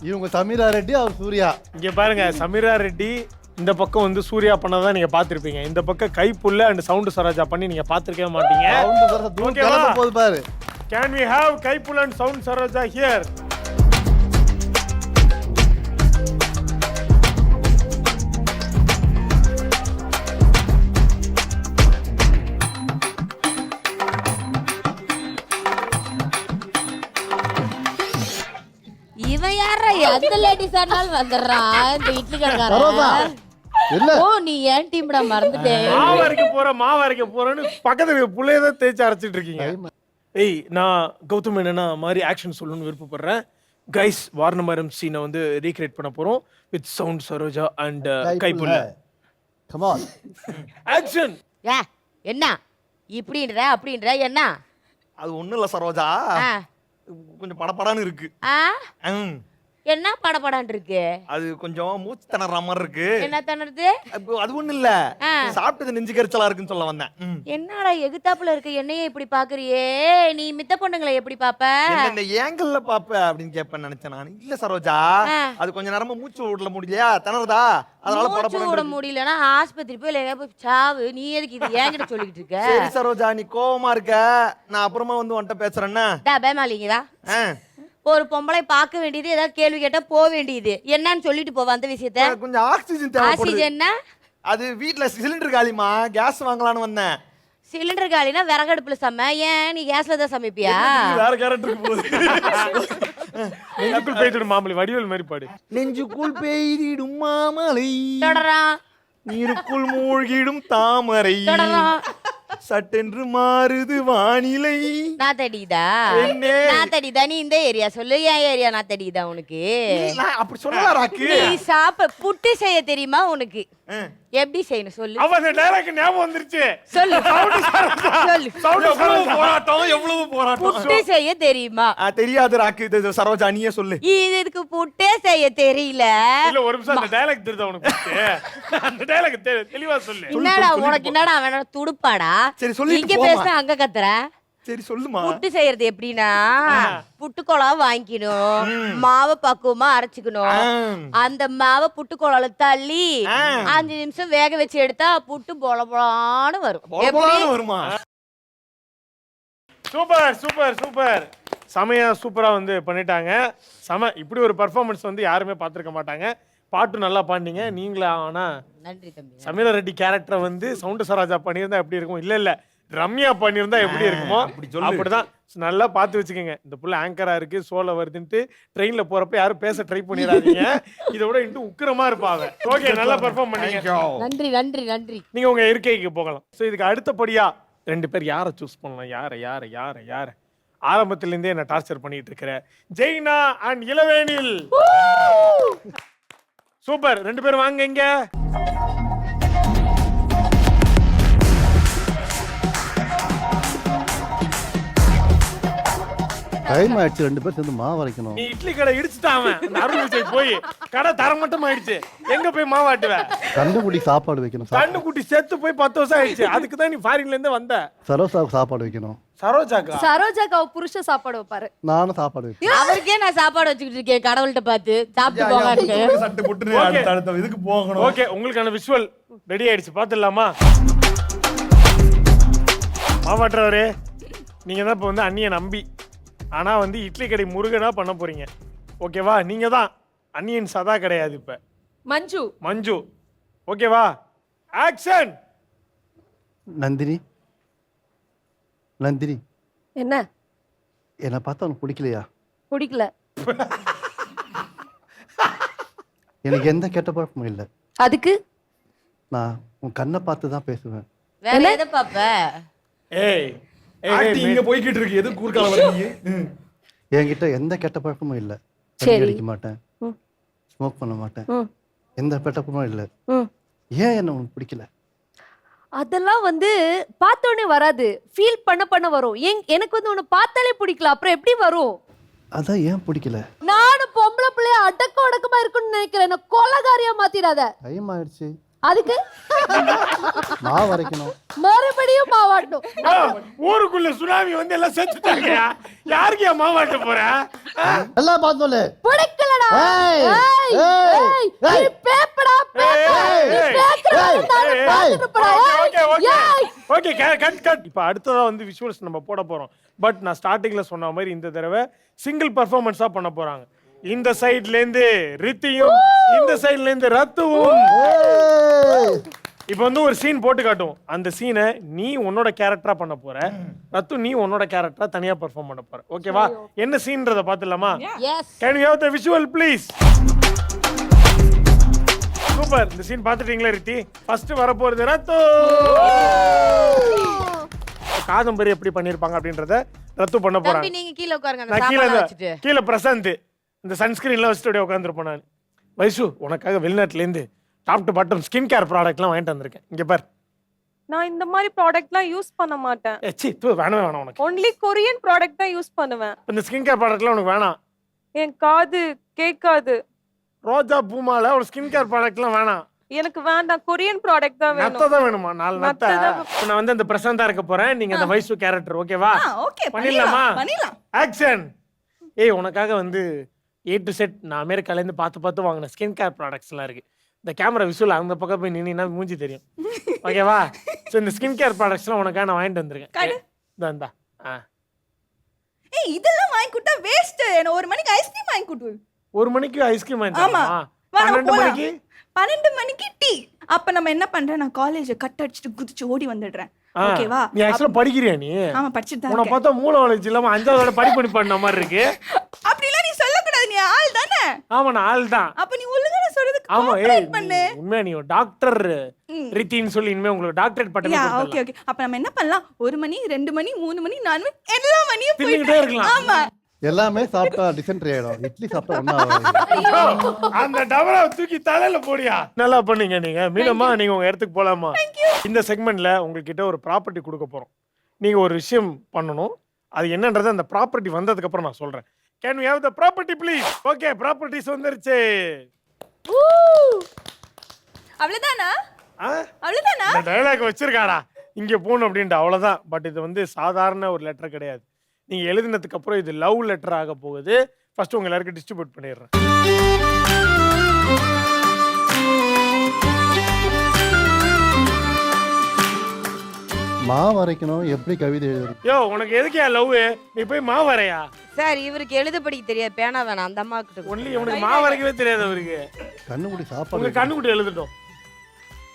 இவங்க சமீரா ரெட்டி, அவர் சூர்யா. இங்க பாருங்க, சமீரா ரெட்டி இந்த பக்கம் வந்து சூர்யா பண்ணதான் நீங்க பாத்திருப்பீங்க. இந்த பக்கம் கைப்புள்ள அண்ட் சவுண்ட் சரோஜா பண்ணி நீங்க பாத்திருக்கவே மாட்டீங்க. சவுண்டு சரசா தூள் ஓகேவா? கிளம்ப போகுது பாரு. Can we have Kaipulla and sound Saroja here? இவன் யாரா? எந்த லேடிஸ் ஆனாலும் வந்துடுறான் இந்த இட்லி சரோஜா கடைக்காரன். இல்ல ஓ, நீ ஏன் டீம்டா? மறந்துட்டேன். மாவு அரைக்க போறேன்னு பக்கத்துல புள்ளையதான் தேய்ச்சி அரைச்சிட்டு இருக்கீங்க. ஏய், நான் கௌதம் என்னன்னா மாதிரி ஆக்ஷன் சொல்லணும்னு விருப்பப்படுறேன். கைஸ், வாரணமரம் சீனை வந்து ரீக்ரியேட் பண்ண போறோம் with sound Saroja and Kaipulla. Come on. Action. ஏ, என்ன இப்படின்ற அப்படின்ற என்ன? அது ஒண்ணும் இல்ல சரோஜா, ஆ. கொஞ்சம் படபடன்னு இருக்கு. ஆ? ம். என்ன படபடான் இருக்கு? அது கொஞ்சம் மூச்சு திணற மாதிரி இருக்கு. என்ன திணறுது? அது ஒண்ணும் இல்ல, ஆ. சாப்பிட்டது நெஞ்சு கரிச்சலா இருக்குன்னு சொல்ல வந்தேன். என்னடா எகுத்தாப்புல இருக்க என்னையே இப்படி பாக்குறியே? நீ மித்த பொண்ணுங்களை எப்படி பாப்ப? இந்த ஏங்கல்ல பாப்ப அப்படின்னு கேட்பேன்னு நினைச்சேன் நான். இல்ல சரோஜா, ஆ. அது கொஞ்ச நேரமா மூச்சு விடல முடியலையா, திணறதா, அதனால மூச்சு விட படப்பட. முடியலன்னா ஆஸ்பத்திரி போய் இல்ல போய் சாவு. நீ எதுக்கு இது என்கிட்ட சொல்லிக்கிட்டு இருக்க? சரி சரோஜா, நீ கோவமா இருக்க, நான் அப்புறமா வந்து உன்கிட்ட பேசுறேன்னா. பயமாலிங்கதா ஒரு பொம்பளை பார்க்க வேண்டியது, ஏதாவது கேள்வி கேட்டா போக வேண்டியது, என்னன்னு சொல்லிட்டு போவ அந்த விஷயத்த. கொஞ்சம் ஆக்சிஜன் தேவைப்படுது. ஆக்சிஜன் அது வீட்ல சிலிண்டர் காலிமா, கேஸ் வாங்கலாம்னு வந்தேன். சிலிண்டர் காலினா விறகடுப்புல சம, ஏன் நீ கேஸ்ல தான் சமைப்பியா? வேற கேரக்டருக்கு போகுது. நெஞ்சுக்குள் பெய்திடும் மாமலை வடிவேல் மாதிரி பாடு. நெஞ்சுக்குள் பெய்திடும் மாமலை, தொடரா நீருக்குள் மூழ்கிடும் தாமரை, தொடரா சட்டென்று மாறுது வானிலை. நான் தடிதா என்னே? நான் தடிதா நீ இந்த ஏரியா சொல்லு, என் ஏரியா நான் தடிதா உனக்கு? நான் அப்படி சொல்லலாம் ராக்கு. நீ புட்டு செய்ய தெரியுமா உனக்கு? எப்படி செய்யணும் சொல்லு. அவ அந்த டைலாக் ஞாபகம் வந்துருச்சு. சொல்லு சொல்லு. எவ்வளவு போராட்டம். புட்டு செய்ய தெரியுமா? தெரியாது ராக்கு. இது சரோஜா நீயே சொல்லு. இதுக்கு புட்டே செய்ய தெரியல. இல்ல ஒரு நிமிஷம், அந்த டைலாக் தெரியுதா உனக்கு? அந்த டைலாக் தெளிவா சொல்லு. என்னடா உனக்கு என்னடா அவன துடுப்பாடா? சரி சொல்லு. இங்க பேசுற அங்க கத்துற. சரி சொல்லுமா. புட்டு செய்யறது எப்படின்னா, புட்டுக்கோலா வாங்கிக்கணும், மாவை பக்குவமா அரைச்சுக்கணும், அந்த மாவை புட்டுக்கோலால தள்ளி 5 நிமிஷம் வேக வச்சு எடுத்தா புட்டு பொல பொலான்னு வரும். எப்படி வருமா? Super super super. செமையா சூப்பரா வந்து பண்ணிட்டாங்க. இப்படி ஒரு பெர்ஃபார்மன்ஸ் வந்து யாருமே பார்த்திருக்க மாட்டாங்க. பாட்டு நல்லா பாடினீங்க நீங்களே. ஆனா நன்றி தம்பி. சமீரா ரெட்டி கேரக்டரை வந்து சவுண்ட் சரோஜா பண்ணியிருந்தா எப்படி இருக்கும்? இல்ல ரம்யா பண்ணியிருந்தா எப்படி இருக்குமோ அப்படிதான். நல்லா பார்த்து வச்சுக்கோங்க. இந்த புள்ள ஆங்கரா இருக்கு, சோல வருதுன்ட்டு ட்ரெயின்ல போறப்ப யாரும் பேச ட்ரை பண்ணிடாதீங்க. இதை விட இன்னும் உக்கிரமா இருப்பாங்க. ஓகே, நல்லா பெர்ஃபார்ம் பண்ணீங்க. நன்றி நன்றி நன்றி. நீங்க உங்க இருக்கைக்கு போகலாம். ஸோ இதுக்கு அடுத்தபடியா 2 பேர் யாரை சூஸ் பண்ணலாம்? யார ஆரம்பத்துல இருந்தே என்ன டார்ச்சர் பண்ணிட்டு இருக்கிற ஜெய்னா அண்ட் இளவேனில். சூப்பர், 2 பேரும் வாங்க இங்க. டைம் ஆயிடுச்சு, 2 பேர் சேர்ந்து மாவு அரைக்கணும். நீ இட்லி கடை இடிச்சுட்டான் அவன். அந்த அருள் விஜய் போய் கடை தரமட்டம் ஆயிடுச்சு. எங்க போய் மாவாட்டுவ? கண்டுபிடி சாப்பாடு வைக்கணும். கண்ணுக்குட்டி செத்து போய் 10 வருஷம் ஆயிடுச்சு. அதுக்கு தான் நீ ஃபாரின்ல இருந்து வந்த. சரோசாவுக்கு சாப்பாடு வைக்கணும். சரோஜாக்கு அவ புருஷ சாப்பாடு வைப்பாரு, நானும் சாப்பாடு வைக்கணும். அவருக்கே நான் சாப்பாடு வச்சுக்கிட்டு இருக்கேன் கடவுள்கிட்ட பார்த்து. சாப்பிட்டு போங்க. சட்டு புட்டு அடுத்த இதுக்கு போகணும். ஓகே, உங்களுக்கான விஷுவல் ரெடி ஆயிடுச்சு, பாத்துடலாமா? மாவாட்டுறவரே, நீங்க தான் இப்போ வந்து அண்ணியை நம்பி, ஆனா வந்து இட்லி கடை முருகனா பண்ண போறீங்க. ஓகேவா? நீங்க தான் அண்ணியின் சதா கிடையாது. இப்ப மஞ்சு. ஓகேவா? ஆக்ஷன். நந்தினி என்ன என்னை பார்த்தா உனக்கு பிடிக்கலையா? பிடிக்கல. எனக்கு எந்த கெட்ட பழக்கமும் இல்லை. அதுக்கு நான் உன் கண்ணை பார்த்து தான் பேசுவேன். வேற எதை பாப்ப? ஏய் இங்க போய்கிட்டு இருக்கு. எது கூர்க்கால வரீங்க? என்கிட்ட எந்த கெட்ட பழக்கமும் இல்லை. சரி. அடிக்க மாட்டேன், ஸ்மோக் பண்ண மாட்டேன், எந்த பழக்கமும் இல்லை. ஏன் என்ன உனக்கு பிடிக்கல? அதெல்லாம் வந்து பார்த்தோன்னே வராது, ஃபீல் பண்ண வரும். எனக்கு வந்து உன்னை பார்த்தாலே பிடிக்கல, அப்புறம் எப்படி வரும்? அதான் ஏன் பிடிக்கல? நானும் பொம்பளை பிள்ளைய அடக்கமா இருக்குன்னு நினைக்கிறேன். கொலகாரியா மாத்திராத. டைம் ஆயிடுச்சு, அதுக்கு மாவு அரைக்கணும், மறுபடியும் மாவாட்டணும். ஊருக்குள்ள சுனாமி வந்து எல்லாம் செத்துட்டாங்க. யாருக்கு ஏன் மாவாட்ட போற? எல்லாம் பார்த்தோம்ல. பிடிக்கலடா. ஏய், ஏய், ஏய், ஏய், ஏய். நீ பேப்படா, பேப்பர். நீ பேக்கறத நானே பார்த்துட்டு போறேன். ஏய். Okay, cut. இப்போ அடுத்ததா வந்து விஷுவல்ஸ் நம்ம போட போறோம். பட் நான் ஸ்டார்டிங்ல சொன்ன மாதிரி இந்த தடவை சிங்கிள் பெர்ஃபார்மன்ஸா பண்ண போறாங்க. இந்த சைடுல இருந்து ரித்தியும், இந்த சைடுல இருந்து ரத்துவும். இப்போ வந்து ஒரு சீன் போட்டு காட்டுவோம். அந்த சீனை நீ உன்னோட கேரக்டரா பண்ண போற, ரத்து நீ உன்னோட கேரக்டரா தனியா பெர்ஃபார்ம் பண்ண போற. ஓகேவா? என்ன சீன்றத பாத்துடலாமா? Yes. Can we have the visual please? சூப்பர். இந்த சீன் பாத்துட்டீங்களா ரித்தி? ஃபர்ஸ்ட் வர போறது ரத்து. காதம்பரி எப்படி பண்ணிருப்பாங்க அப்படின்றத ரத்து பண்ண போறாங்க. தம்பி நீங்க கீழ உட்காருங்க, அந்த நான் சாப்பாடு வச்சிட்டு. கீழ பிரசாந்த் இந்த சன்ஸ்கிரீன்ல வச்சுட்டு உட்காந்துருப்பேன் நான். வைசு, உனக்காக வெளிநாட்டுல இருந்து top to bottom skin care ப்ராடக்ட்லாம் வாங்கிட்டு வந்திருக்கேன். இங்க பார். நான் இந்த மாதிரி ப்ராடக்ட்லாம் யூஸ் பண்ண மாட்டேன். சி, வேணவே வேணாம் உனக்கு. ஒன்லி கொரியன் ப்ராடக்ட் தான் யூஸ் பண்ணுவேன். இந்த ஸ்கின் கேர் ப்ராடக்ட்லாம் உனக்கு வேணாம். என் காது கேட்காது. ரோஜா பூமால ஒரு ஸ்கின் கேர் ப்ராடக்ட்லாம் வேணாம். எனக்கு வேண்டாம், கொரியன் ப்ராடக்ட் தான் வேணும். நத்தை தான் வேணுமா? 4 நத்தை. நத்தை தான். இப்ப நான் வந்து அந்த பிரசாந்தா இருக்க போறேன், நீங்க அந்த வைசு கேரக்டர், ஓகேவா? ஓகே பண்ணிடலாமா? பண்ணிடலாம். ஆக்ஷன். ஏய், உனக்காக வந்து A to Z நான் அமெரிக்கால இருந்து பார்த்து வாங்கின ஸ்கின் கேர் ப்ராடக்ட்ஸ்லாம் இருக்கு. இந்த கேமரா விசுவல் அந்த பக்கம் போய் நின்னா மூஞ்சி தெரியும், ஓகேவா? ஸோ இந்த ஸ்கின் கேர் ப்ராடக்ட்ஸ்லாம் உனக்காக நான் வாங்கிட்டு வந்திருக்கேன். இந்தா. ஏய், இதெல்லாம் வாங்கி கொடுத்தா வேஸ்ட். எனக்கு 1 மணிக்கு ஐஸ்கிரீம் வாங்கி கொடு. 1 மணிக்கு ஐஸ்கிரீம் வாங்கி ஆமா. தரணுமா? வா, நம்ம 12 போலாம். மணிக்கு 12 மணிக்கு டீ. அப்ப நம்ம என்ன பண்றேன், நான் காலேஜ் கட் அடிச்சுட்டு குதிச்சு ஓடி வந்துடுறேன். ஓகேவா? நீ ஆக்சுவலா படிக்கிறியா நீ? ஆமா, படிச்சிட்டு தான் உன்னை இருக்கேன். பார்த்தா மூளை வளர்ச்சி இல்லாம 5வது பண்ணி பண்ண மாதிரி இருக்கு. அப்படிலாம் நீ சொல்லக்கூடாது, நீ ஆள் தானே. ஆமா, நான் ஆள் தான். அப்ப நீ ஒழுங்கா நான் சொல்றதுக்கு ஆமா, கோஆபரேட் பண்ணு. உண்மையா நீ ஒரு டாக்டர் ரித்தின்னு சொல்லி இனிமே உங்களுக்கு டாக்டரேட் பட்டம் யா, கொடுத்துடலாம். ஓகே. அப்ப நம்ம என்ன பண்ணலாம், 1 மணி 2 மணி 3 மணி 4 மணி எல்லா மணியும் தின்னுக்கிட்டே போயிட்டு இருக்கலாம். ஆமா. எல்லாமே சாப்பிட்டா டிசென்ட்ரி ஆயிடும். இட்லி சாப்பிட்டா ஒன்றும் ஆகாது. அந்த டவரை தூக்கி தலையில போடியா. நல்லா பண்ணீங்க நீங்க. மீனம்மா, நீங்க உங்க இடத்துக்கு போலாமா? இந்த செக்மெண்ட்ல உங்ககிட்ட ஒரு ப்ராப்பர்ட்டி கொடுக்க போறோம். நீங்க ஒரு விஷயம் பண்ணணும். அது என்னன்றது அந்த ப்ராப்பர்ட்டி வந்ததுக்கு அப்புறம் நான் சொல்றேன். Can we have the property please? Okay, properties வந்துருச்சு. அவ்வளவுதானா? ஆ? அவ்வளவுதானா? இந்த டயலாக் வச்சிருக்காடா, இங்க போகணும் அப்படின்ட்டு, அவ்வளவுதான். பட் இது வந்து சாதாரண ஒரு லெட்டர் கிடையாது. நீங்க எழுதினதுக்கு அப்புறம் இது லவ் லெட்டர் ஆக போகுது. ஃபர்ஸ்ட் உங்க எல்லாருக்கும் டிஸ்ட்ரிபியூட் பண்ணிடுறேன். மாவு அரைக்கணும், எப்படி கவிதை எழுதுறது? யோ, உனக்கு எதுக்கியா லவ்? நீ போய் மாவு வரையா? சார் இவருக்கு எழுத படிக்க தெரியாது, பேனா வேணாம், அந்த அம்மா கிட்ட ஒன்லி உனக்கு மாவு வரைக்கவே தெரியாது அவருக்கு. கண்ணுக்குடி உங்க சாப்பாடு கண்ணுக்குட்டி எழுதட்டும்,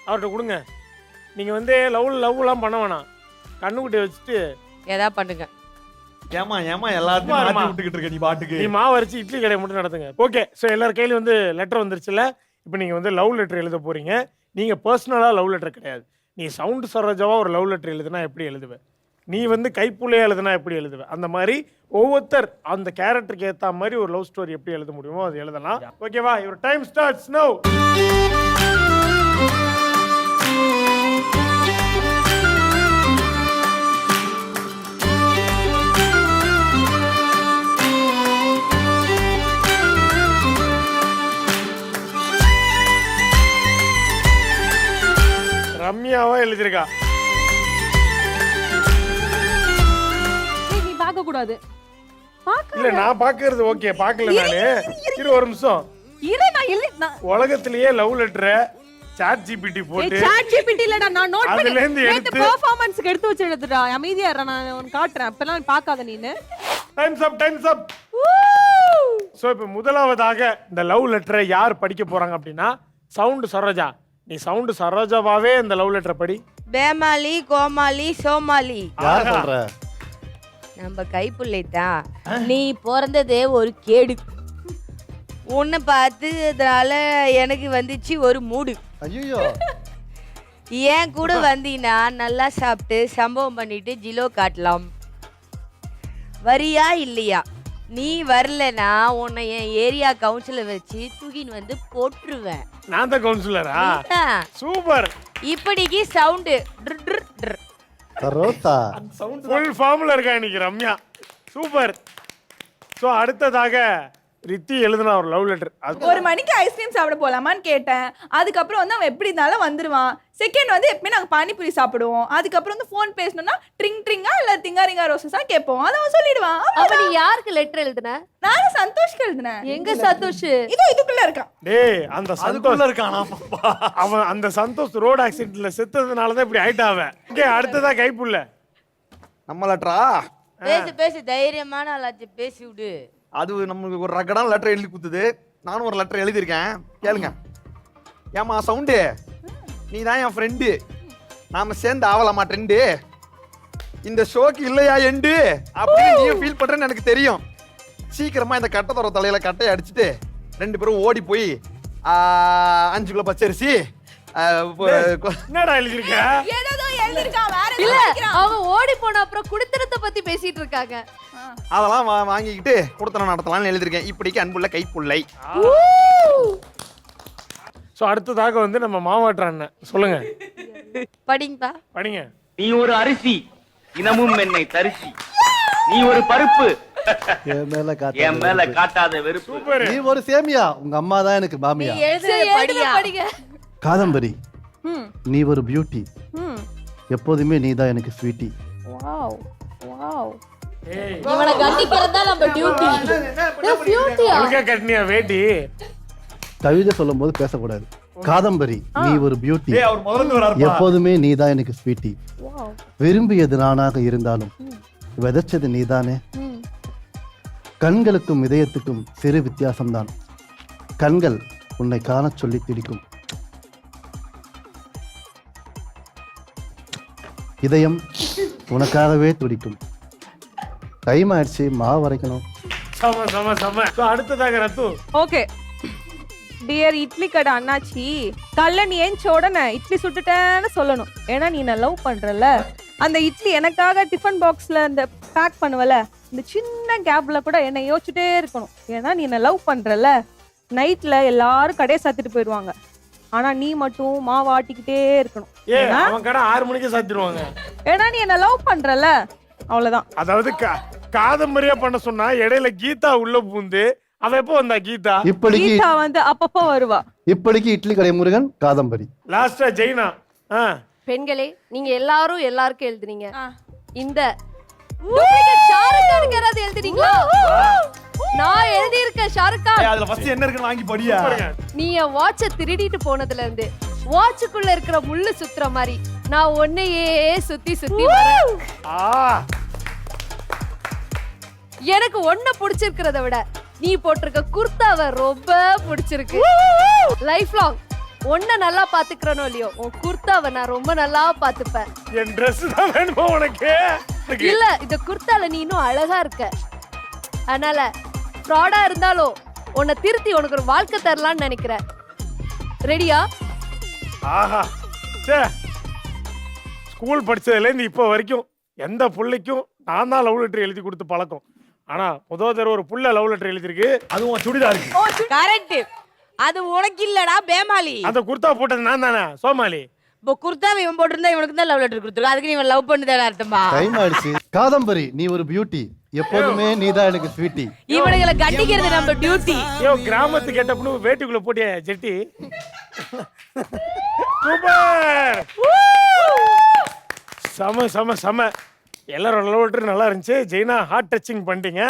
அவர்கிட்ட கொடுங்க. நீங்க வந்து லவ்லாம் பண்ண வேணாம், கண்ணுக்குட்டி வச்சுட்டு ஏதா பண்ணுங்க. ஏமா எல்லாத்தையும் சும்மா மாட்டி இருமா. விட்டுக்கிட்டு இருக்க நீ பாட்டுக்கு. நீ மாவு அரைச்சு இட்லி கடையை மட்டும் நடத்துங்க. ஓகே, ஸோ எல்லார் கையிலும் வந்து லெட்டர் வந்துருச்சுல்ல. இப்போ நீங்கள் வந்து லவ் லெட்டர் எழுத போறீங்க. நீங்கள் பர்சனலாக லவ் லெட்டர் கிடையாது. நீ சவுண்டு சரோஜாவா ஒரு லவ் லெட்டர் எழுதுனா எப்படி எழுதுவேன், நீ வந்து கைப்புள்ளையா எழுதுனா எப்படி எழுதுவேன், அந்த மாதிரி ஒவ்வொருத்தர் அந்த கேரக்டருக்கு ஏற்ற மாதிரி ஒரு லவ் ஸ்டோரி எப்படி எழுத முடியுமோ அது எழுதலாம். ஓகேவா? Your time starts now. ரம்யாவா எழுதிருக்கா. ஏய், நீ பார்க்க கூடாது. இல்ல, நான் பாக்குறது ஓகே, பாக்கல நானு. இரு ஒரு நிமிஷம். உலகத்திலேயே லவ் லெட்டரை சாட் ஜிபிடி போட்டு ChatGPT இல்லடா, நான் நோட் அதுல பண்ணி இருந்து நேத்து எடுத்து பெர்ஃபார்மன்ஸ்க்கு எடுத்து வச்சு எழுதுடா. அமைதியா இருடா, நான் உனக்கு காட்டுறேன். அப்பலாம் பார்க்காத நீனு. டைம்ஸ் அப். சோ இப்போ முதலாவதாக இந்த லவ் லெட்டரை யார் படிக்க போறாங்க அப்படின்னா சவுண்ட் சரோஜா. நீ சவுண்ட் சரோஜாவாவே இந்த லவ் லெட்டரை படி. பேமாலி, கோமாளி, சோமாளி. யார் சொல்ற? நம்ம கைப்புள்ளை தான். நீ பிறந்ததே ஒரு கேடு. உன்னை பார்த்ததுனால எனக்கு வந்துச்சு ஒரு மூடு. ஐயோ, ஏன் கூட வந்தீங்கன்னா நல்லா சாப்பிட்டு சம்பவம் பண்ணிட்டு ஜிலோ காட்டலாம். வரியா இல்லையா? நீ வரலனா உன்னை என் ஏரியா கவுன்சிலர் வச்சு தூக்கின்னு வந்து போட்டுருவேன். நான் தான் கவுன்சிலரா? சூப்பர். இப்படிக்கு சவுண்டு சரோசா ஃபுல் ஃபார்ம்ல இருக்கா இன்னைக்கு ரம்யா. சூப்பர். ஸோ அடுத்ததாக ரித்தி எழுதுனா ஒரு லவ் லெட்டர். 1 மணிக்கு ஐஸ்கிரீம் சாப்பிட போலாமான்னு கேட்டேன். அதுக்கப்புறம் வந்து அவன் எப்படி இருந்தாலும் வந்துருவான். செகண்ட் வந்து எப்பவுமே நாங்க பானிபூரி சாப்பிடுவோம். அதுக்கப்புறம் வந்து ஃபோன் பேசணும்னா ட்ரிங் ட்ரிங்கா இல்ல திங்காரிங்கா ரோசஸா கேட்போம். அதை அவன் சொல்லிடுவான். அப்ப நீ யாருக்கு லெட்டர் எழுதுன? நானும் சந்தோஷ்க்கு எழுதுனேன். எங்க சந்தோஷ்? இதுக்குள்ள இருக்கான். டேய், அந்த அதுக்குள்ள சந்தோஷ் இருக்கானா? அவன் அந்த சந்தோஷ் ரோட் ஆக்சிடென்ட்ல செத்ததுனால தான் இப்படி ஆயிட்டாவ. ஓகே, அடுத்ததா கைப்புள்ள. நம்ம லெட்டரா? பேசு தைரியமான ஆளாச்சு, பேசி விடு. அது நம்மளுக்கு ஒரு ரகடான லெட்டர் எழுதி கொடுத்தது. நானும் ஒரு லெட்டர் எழுதியிருக்கேன், கேளுங்க. ஏமா சவுண்டு, நீ தான் என் ஃப்ரெண்டு. நாம சேர்ந்து ஆவலாமா ட்ரெண்டு? இந்த ஷோக்கு இல்லையா எண்டு அப்படின்னு நீ ஃபீல் பண்றேன்னு எனக்கு தெரியும். சீக்கிரமா இந்த கட்டத்தோர தலையில கட்டையை அடிச்சுட்டு 2 பேரும் ஓடி போய் 5 கிலோ பச்சரிசி என்னடா எழுதிருக்க? ஏதோ எழுதிருக்கான். வேற இல்ல, ஏதோ எழுதிருக்கான். அவங்க ஓடி போன அப்புறம் குடுத்தனத்தை பத்தி பேசிட்டு இருக்காங்க. அதெல்லாம் வாங்கிக்கிட்டு கொடுத்தன நடத்தலாம்னு எழுதியிருக்கேன். இப்படிக்கு அன்புள்ள கைப்புள்ளை. ஸோ அடுத்ததாக வந்து நம்ம மாவாட்டுற அண்ணன் சொல்லுங்க. படிங்கப்பா. படிங்க. நீ ஒரு அரிசி, தினமும் என்னை தரிசி. நீ ஒரு பருப்பு, என் மேல என் மேல காட்டாத காட்டாத வெறுப்பு. சூப்பர். நீ ஒரு சேமியா, உங்க அம்மா தான் எனக்கு மாமியா. சரி, எழுதுங்க, படிங்க. காதம்பரி, ம் நீ ஒரு பியூட்டி, ம் எப்போதுமே நீ தான் எனக்கு ஸ்வீட்டி. வாவ் வாவ் ஏய், இவனை கண்டிக்கிறது தான் நம்ம டியூட்டி. பியூட்டியா? ஒழுங்கா கட்டினியா வேட்டி? கவிதை சொல்லும் போது பேசக்கூடாது. காதம்பரி, நீ ஒரு பியூட்டி, ஏய் அவர் முதல்ல இருந்து வராருப்பா. எப்போதுமே நீ தான் எனக்கு ஸ்வீட்டி. வாவ் விரும்பியது நானாக இருந்தாலும் விதைச்சது நீதானே. ம் கண்களுக்கும் இதயத்துக்கும் சிறு வித்தியாசம்தான். கண்கள் உன்னை காணச் சொல்லி துடிக்கும், இதயம் உனக்காகவே துடிக்கும். டைம் ஆயிடுச்சு, மாவு வரைக்கணும். சம சம சம. So, அடுத்ததாக ரத்து. ஓகே டியர் இட்லி கடை அண்ணாச்சி, காலைல நீ ஏஞ்ச உடனே இட்லி சுட்டுட்டேன்னு சொல்லணும். ஏன்னா நீ நான் லவ் பண்றல, அந்த இட்லி எனக்காக டிஃபன் பாக்ஸ்ல அந்த பேக் பண்ணுவல, இந்த சின்ன கேப்ல கூட என்னை யோசிச்சுட்டே இருக்கணும். ஏன்னா நீ என்ன லவ் பண்றல. நைட்ல எல்லாரும் கடையை சாத்திட்டு போயிடுவாங்க, ஆனா நீ மட்டும் மாவு ஆட்டிக்கிட்டே இருக்கணும். ஏ, அவன் கடை 6 மணிக்கு சாத்திடுவாங்க. ஏன்னா நீ என்ன லவ் பண்றல, அவ்வளவுதான். அதாவது காதம்பரியா பண்ண சொன்னா இடையில கீதா உள்ள பூந்து அவ எப்போ வந்தா கீதா? இப்படிக்கு கீதா வந்து அப்பப்போ வருவா. இப்படிக்கு இட்லி கடை முருகன், காதம்பரி. லாஸ்டா ஜெயினா. பெண்களே, நீங்க எல்லாரும் எல்லாருக்கும் எழுதுனீங்க. இந்த duplicate ஷாருக் கானுக்கு யாராவது எழுதுனீங்களா? நான் எழுதி இருக்கேன் ஷாருக் கான். ஏய் அதுல ஃபர்ஸ்ட் என்ன இருக்குன்னு வாங்கி படியா. நீ என் வாட்ச திருடிட்டு போனதுல இருந்து வாட்சுக்குள்ள இருக்கிற முள்ளு சுத்துற மாதிரி நான் ஒன்னையே சுத்தி சுத்தி வரேன். ஆ, எனக்கு ஒன்ன பிடிச்சிருக்கிறத விட நீ போட்டிருக்க குர்தாவை ரொம்ப பிடிச்சிருக்கு. லைஃப் லாங் ஒன்ன நல்லா பாத்துக்கிறனோ இல்லையோ, உன் குர்தாவை நான் ரொம்ப நல்லா பாத்துப்பேன். என் Dress தான் வேணுமா உனக்கு? இல்ல, இந்த குர்தால நீ இன்னும் அழகா இருக்க. அதனால ஃப்ராடா இருந்தாலும் உன்னை திருத்தி உனக்கு ஒரு வாழ்க்கை தரலான்னு நினைக்கிறேன். ரெடியா? ஆஹா, சே, ஸ்கூல் படிச்சதுல இருந்து இப்போ வரைக்கும் எந்த புள்ளைக்கும் நான் தான் லவ் லெட்டர் எழுதி கொடுத்து பழக்கம். ஆனா முதல் தடவை ஒரு புள்ள லவ் லெட்டர் எழுதிருக்கு. அதுவும் சுடிதாருக்கு. கரெக்ட். அது உனக்கு இல்லடா பேமாலி. அந்த குர்தா போட்டது நான் தானே சோமாலி. இப்போ குர்தாவை இவன் போட்டிருந்தா இவனுக்கு தான் லவ் லெட்டர் கொடுத்துருக்க. அதுக்கு நீ இவன் லவ் பண்ணுதானே அர்த்தமா? டைம் ஆயிடுச்சு. காதம்பரி, நீ ஒரு பியூட்டி, எப்போதுமே நீ தான் எனக்கு ஸ்வீட்டி. இவனுங்களை கட்டிக்கிறது நம்ம டியூட்டி. ஐயோ, கிராமத்து கேட்டப்பனு வேட்டிக்குள்ள போட்டிய ஜெட்டி. சூப்பர். சம சம சம. எல்லாரோட லவ் லெட்டர் நல்லா இருந்துச்சு. ஜெயினா ஹார்ட் டச்சிங் பண்ணிட்டீங்க.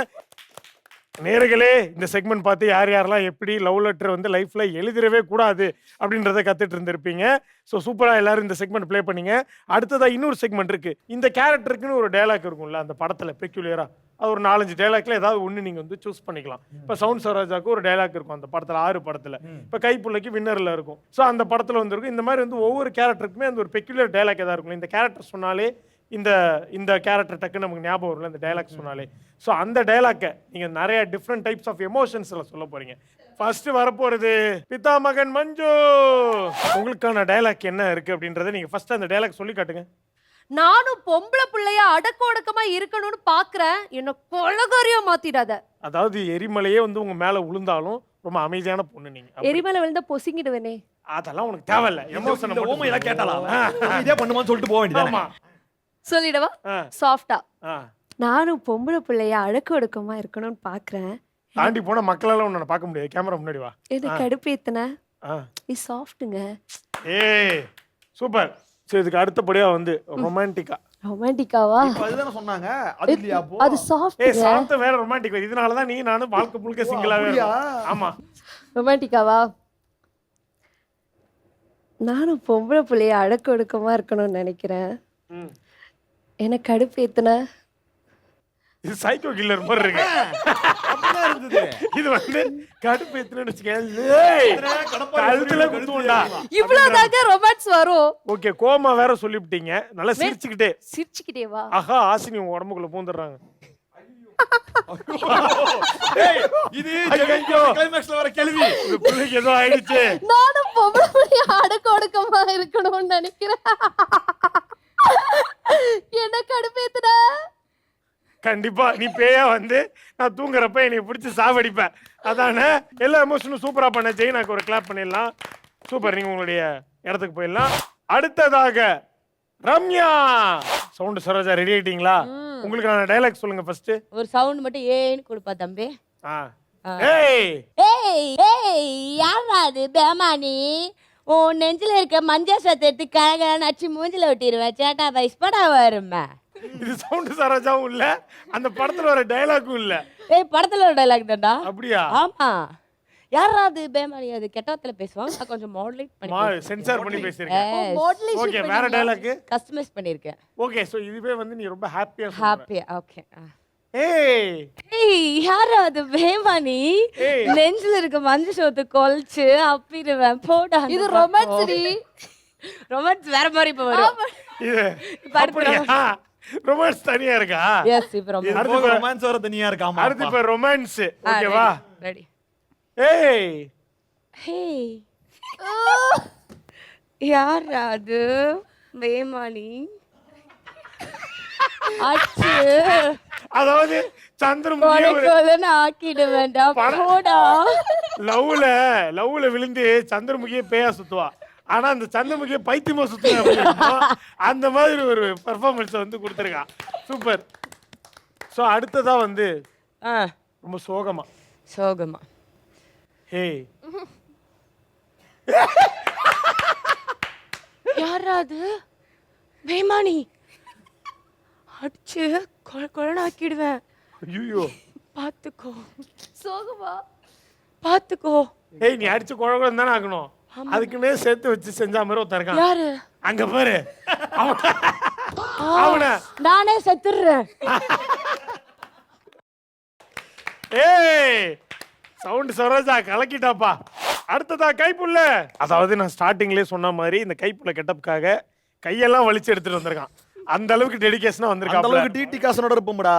நேர்களே, இந்த செக்மெண்ட் பார்த்து யார் யாரெல்லாம் எப்படி லவ் லெட்டர் வந்து லைஃப்ல எழுதிடவே கூடாது அப்படின்றத கத்துட்டு இருந்திருப்பீங்க. ஸோ சூப்பராக எல்லாரும் இந்த செக்மெண்ட் ப்ளே பண்ணீங்க. அடுத்ததாக இன்னொரு செக்மெண்ட் இருக்கு. இந்த கேரக்டருக்குன்னு ஒரு டைலாக் இருக்கும்ல அந்த படத்தில் பெக்யூலியரா, அது ஒரு 4-5 டைலாக்ல ஏதாவது ஒன்று நீங்கள் வந்து சூஸ் பண்ணிக்கலாம். இப்போ சவுண்ட் சரோஜாவுக்கு ஒரு டைலாக் இருக்கும் அந்த படத்தில் 6 படத்தில். இப்போ கைப்புள்ளைக்கு வின்னரில் இருக்கும். ஸோ அந்த படத்தில் வந்துருக்கும். இந்த மாதிரி வந்து ஒவ்வொரு கேரக்டருக்குமே அந்த ஒரு பெக்யூலியர் டைலாக் எதாவது இருக்கும். இந்த கேரக்டர் சொன்னாலே இந்த கேரக்டர் டக்குன்னு நமக்கு ஞாபகம் வரும்ல இந்த டைலாக் சொன்னாலே. ஸோ அந்த டைலாக்கை நீங்கள் நிறைய டிஃப்ரெண்ட் டைப்ஸ் ஆஃப் எமோஷன்ஸில் சொல்ல போறீங்க. ஃபர்ஸ்ட் வரப்போறது பிதா மகன் மஞ்சு. உங்களுக்கான டைலாக் என்ன இருக்கு அப்படின்றத நீங்க ஃபர்ஸ்ட் அந்த டைலாக் சொல்லி காட்டுங்க. நானும் பொம்பளை பிள்ளைய அடக்க ஒடுக்கமா இருக்கணும்னு பாக்குறேன், என்ன கொலகாரியா மாத்திடாத. அதாவது எரிமலையே வந்து உங்க மேல விழுந்தாலும் ரொம்ப அமைதியான பொண்ணு நீங்க. எரிமலை விழுந்த பொசிங்கிடுவேனே. அதெல்லாம் உனக்கு தேவையில்ல. எமோஷன் இந்த ஓமை எல்லாம் கேட்டாலாம். இதே பண்ணுமான்னு சொல்லிட்டு போக வேண்டியது. ஆமா. சொல்லிடவா சாஃப்டா? ஆ. நானும் பொம்பளை பிள்ளைய அடக்க ஒடுக்கமா இருக்கணும்னு பாக்குறேன். தாண்டி போனா மக்களால உன்னை பார்க்க முடியாது. கேமரா முன்னாடி வா. என்ன கடுப்பேத்தன? ஆ. இது சாஃப்ட்டுங்க. ஏய் சூப்பர். சரி, இதுக்கு அடுத்தபடியா வந்து ரொமான்டிக்கா. ரொமான்டிக்காவா? அதுதானே சொன்னாங்க. அது இல்லையா அப்போ? அது சாஃப்ட். ஏய் சாஃப்ட் வேற ரொமான்டிக். இதனால தான் நீ நானும் வாழ்க்கை முழுக்க சிங்கிளாவே இருக்கோம். ஆமா. ரொமான்டிக்காவா? நானும் பொம்பளை பிள்ளைய அடக்க ஒடுக்கமா இருக்கணும்னு நினைக்கிறேன். என்ன கடுப்பேத்தன? இது சைக்கோ கில்லர் மாதிரி இருக்கு. அப்படிதான் இருந்தது. இது வந்து கடுப்பேத்துன்னு வச்சுக்கேன். கழுத்துல குத்துவோம்டா. இவ்வளவுதாங்க ரொமான்ஸ் வரும். ஓகே, கோமா வேற சொல்லிவிட்டீங்க. நல்லா சிரிச்சுக்கிட்டே. சிரிச்சுக்கிட்டே வா. ஆஹா, ஆசினி உங்க உடம்புக்குள்ள பூந்துடுறாங்க. இது கிளைமாக்ஸ்ல வர கேள்வி. இந்த பிள்ளைக்கு ஏதோ ஆயிடுச்சு. நானும் பொம்பளை பிள்ளைய அடக்க ஒடுக்கமா இருக்கணும்னு நினைக்கிறேன். என்ன கடுப்பேத்தன? கண்டிப்பா நீ பேயா வந்து நான் தூங்குறப்ப என்னை பிடிச்சி சாவடிப்பேன். அதானே? எல்லா எமோஷனும் சூப்பரா பண்ண. ஜெயினாக்கு ஒரு கிளாப் பண்ணிடலாம். சூப்பர். நீங்க உங்களுடைய இடத்துக்கு போயிடலாம். அடுத்ததாக ரம்யா. சவுண்ட் சரோஜா ரெடி ஆயிட்டீங்களா? உங்களுக்கான டயலாக் சொல்லுங்க ஃபர்ஸ்ட். ஒரு சவுண்ட் மட்டும் ஏன்னு கொடுப்பா தம்பி. ஏய் ஏய் ஏய் யாரா அது பேமானி? உன் நெஞ்சில இருக்க மஞ்சள் சத்தை எடுத்து கழக நச்சு மூஞ்சில ஒட்டிடுவேன். சேட்டா பைஸ் படா வருமே. இது சவுண்ட் சரோஜாவும் இல்ல, அந்த படத்துல வர டயலாக்கும் இல்ல. ஏய் படத்துல ஒரு டைலாக் தான்டா. அப்படியா? ஆமா. யாரா அது பேமானி? அது கெட்டவத்துல பேசுவாங்க, நான் கொஞ்சம் மாடுலேட் பண்ணி சென்சார் பண்ணி பேசிருக்கேன். மாடலேஷன் ஓகே, வேற டயலாக் கஸ்டமைஸ் பண்ணிருக்கேன். ஓகே. சோ இதுவே வந்து நீ ரொம்ப ஹாப்பியா ஹாப்பி. ஓகே. ஏய் ஏய் யாரா அது பேமானி? ஏய். நெஞ்சில இருக்க மஞ்சள் சோத்து கொல்ச்சு அப்பிடுவேன் போடா. இது ரொமான்ஸ் டி. ரொமான்ஸ் வேற மாதிரி இப்ப வரும். இது அப்படியா? ரொமான்ஸ் தனியா இருக்கா? எஸ் இப்ப ரொமான்ஸ். அடுத்து ரொமான்ஸ் வர தனியா இருக்காமா? அடுத்து இப்ப ரொமான்ஸ். ஓகேவா? ரெடி. ஏய் ஹே யாரா அது பேமானி? அச்சு அதாவது சந்திரமுகிய கொலைன்னு ஆக்கிடுவேன்டா போடா. லவ்ல விழுந்து சந்திரமுகிய பேயா சுத்துவா. ஆனா அந்த சந்திரமுகிய பைத்தியமா சுத்துவா. அந்த மாதிரி ஒரு பெர்ஃபார்மன்ஸ் வந்து கொடுத்துருக்கான். சூப்பர். சோ அடுத்ததா வந்து ரொம்ப சோகமா. சோகமா. ஏய் யாரா அது பேமானி? அடிச்சு கொலைன்னு ஆக்கிடுவேன். ஐயோ பாத்துக்கோ. சோகமா. பாத்துக்கோ. ஏய் நீ அடிச்சு குழந்தை தானே ஆகணும். அதுக்குன்னே சேர்த்து வச்சு செஞ்ச மாதிரி ஒருத்தன் இருக்கான். யாரு? அங்க பாரு அவன. நானே செத்துடுறேன். ஏய் சவுண்ட் சரோஜா கலக்கிட்டாப்பா. அடுத்ததா கைப்புள்ள. அதாவது நான் ஸ்டார்டிங்லேயே சொன்ன மாதிரி இந்த கைப்புள்ள கெட்டப்புக்காக கையெல்லாம் வலிச்சு எடுத்துட்டு வந்திருக்கான். அந்த அளவுக்கு டெடிகேஷனா வந்திருக்கான். அந்த அளவுக்கு டிடி காசனோட இருப்போம்டா.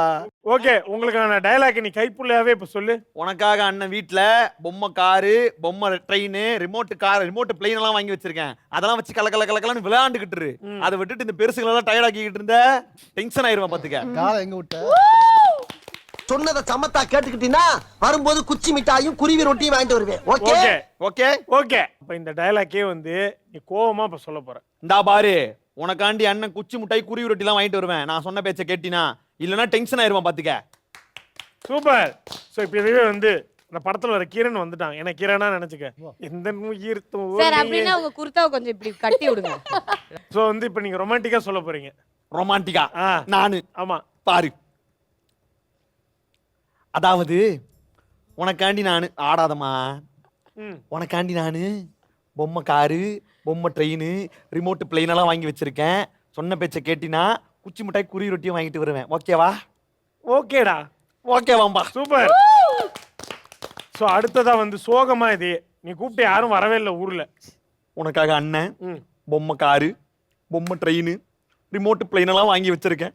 ஓகே, உங்களுக்கான டயலாக் நீ கைப்புள்ளையாவே இப்ப சொல்லு. உனக்காக அண்ணன் வீட்ல பொம்மை காரு, பொம்மை train, remote car, remote plane எல்லாம் வாங்கி வச்சிருக்கேன். அதெல்லாம் வச்சு கலக்கலன்னு விளையாண்டுக்கிட்டு இரு. அதை விட்டுட்டு இந்த பெருசுகள் எல்லாம் டயர்ட் ஆக்கிக்கிட்டு இருந்த டென்ஷன் ஆயிருவேன் பாத்துக்க. காலை எங்க விட்ட? சொன்னதை சமத்தா கேட்டுக்கிட்டீங்கன்னா வரும்போது குச்சி மிட்டாயும் குருவி ரொட்டியும் வாங்கிட்டு வருவேன். Okay okay okay okay. அப்ப இந்த டயலாக்கே வந்து நீ கோவமா இப்ப சொல்ல போற. இந்தா பாரு, உனக்காண்டி அண்ணன் குச்சி முட்டாய் குருவி ரொட்டி எல்லாம் வாங்கிட்டு வருவேன். நான் சொன்ன பேச்ச கேட்டினா, இல்லனா டென்ஷன் ஆயிருவான் பாத்துக்க. சூப்பர். சோ இப்போ இதுவே வந்து இந்த படத்துல வர கிரண் வந்துட்டான். எனக்கு கிரணா நினைச்சுக்க. எந்த உயிர் சார் அப்படினா உங்க குர்தாவை கொஞ்சம் இப்படி கட்டி விடுங்க. சோ வந்து இப்போ நீங்க ரொமான்டிக்கா சொல்ல போறீங்க. ரொமான்டிக்கா? ஆ நானு. ஆமா பாரு, அதாவது உனக்காண்டி நானு ஆடாதம்மா. உனக்காண்டி நானு பொம்மை காரு, பொம்மை ட்ரெயின், ரிமோட் பிளேன் எல்லாம் வாங்கி வச்சிருக்கேன். சொன்ன பேச்ச கேட்டினா குச்சி மிட்டாய் குருவி ரொட்டியும் வாங்கிட்டு வருவேன். ஓகேவா? ஓகேடா. ஓகேவாம்பா. சூப்பர். சோ அடுத்ததா வந்து சோகமா இது. நீ கூப்பிட்டு யாரும் வரவே இல்லை ஊர்ல. உனக்காக அண்ணன் பொம்மை காரு, பொம்மை ட்ரெயின், ரிமோட் பிளேன் எல்லாம் வாங்கி வச்சிருக்கேன்.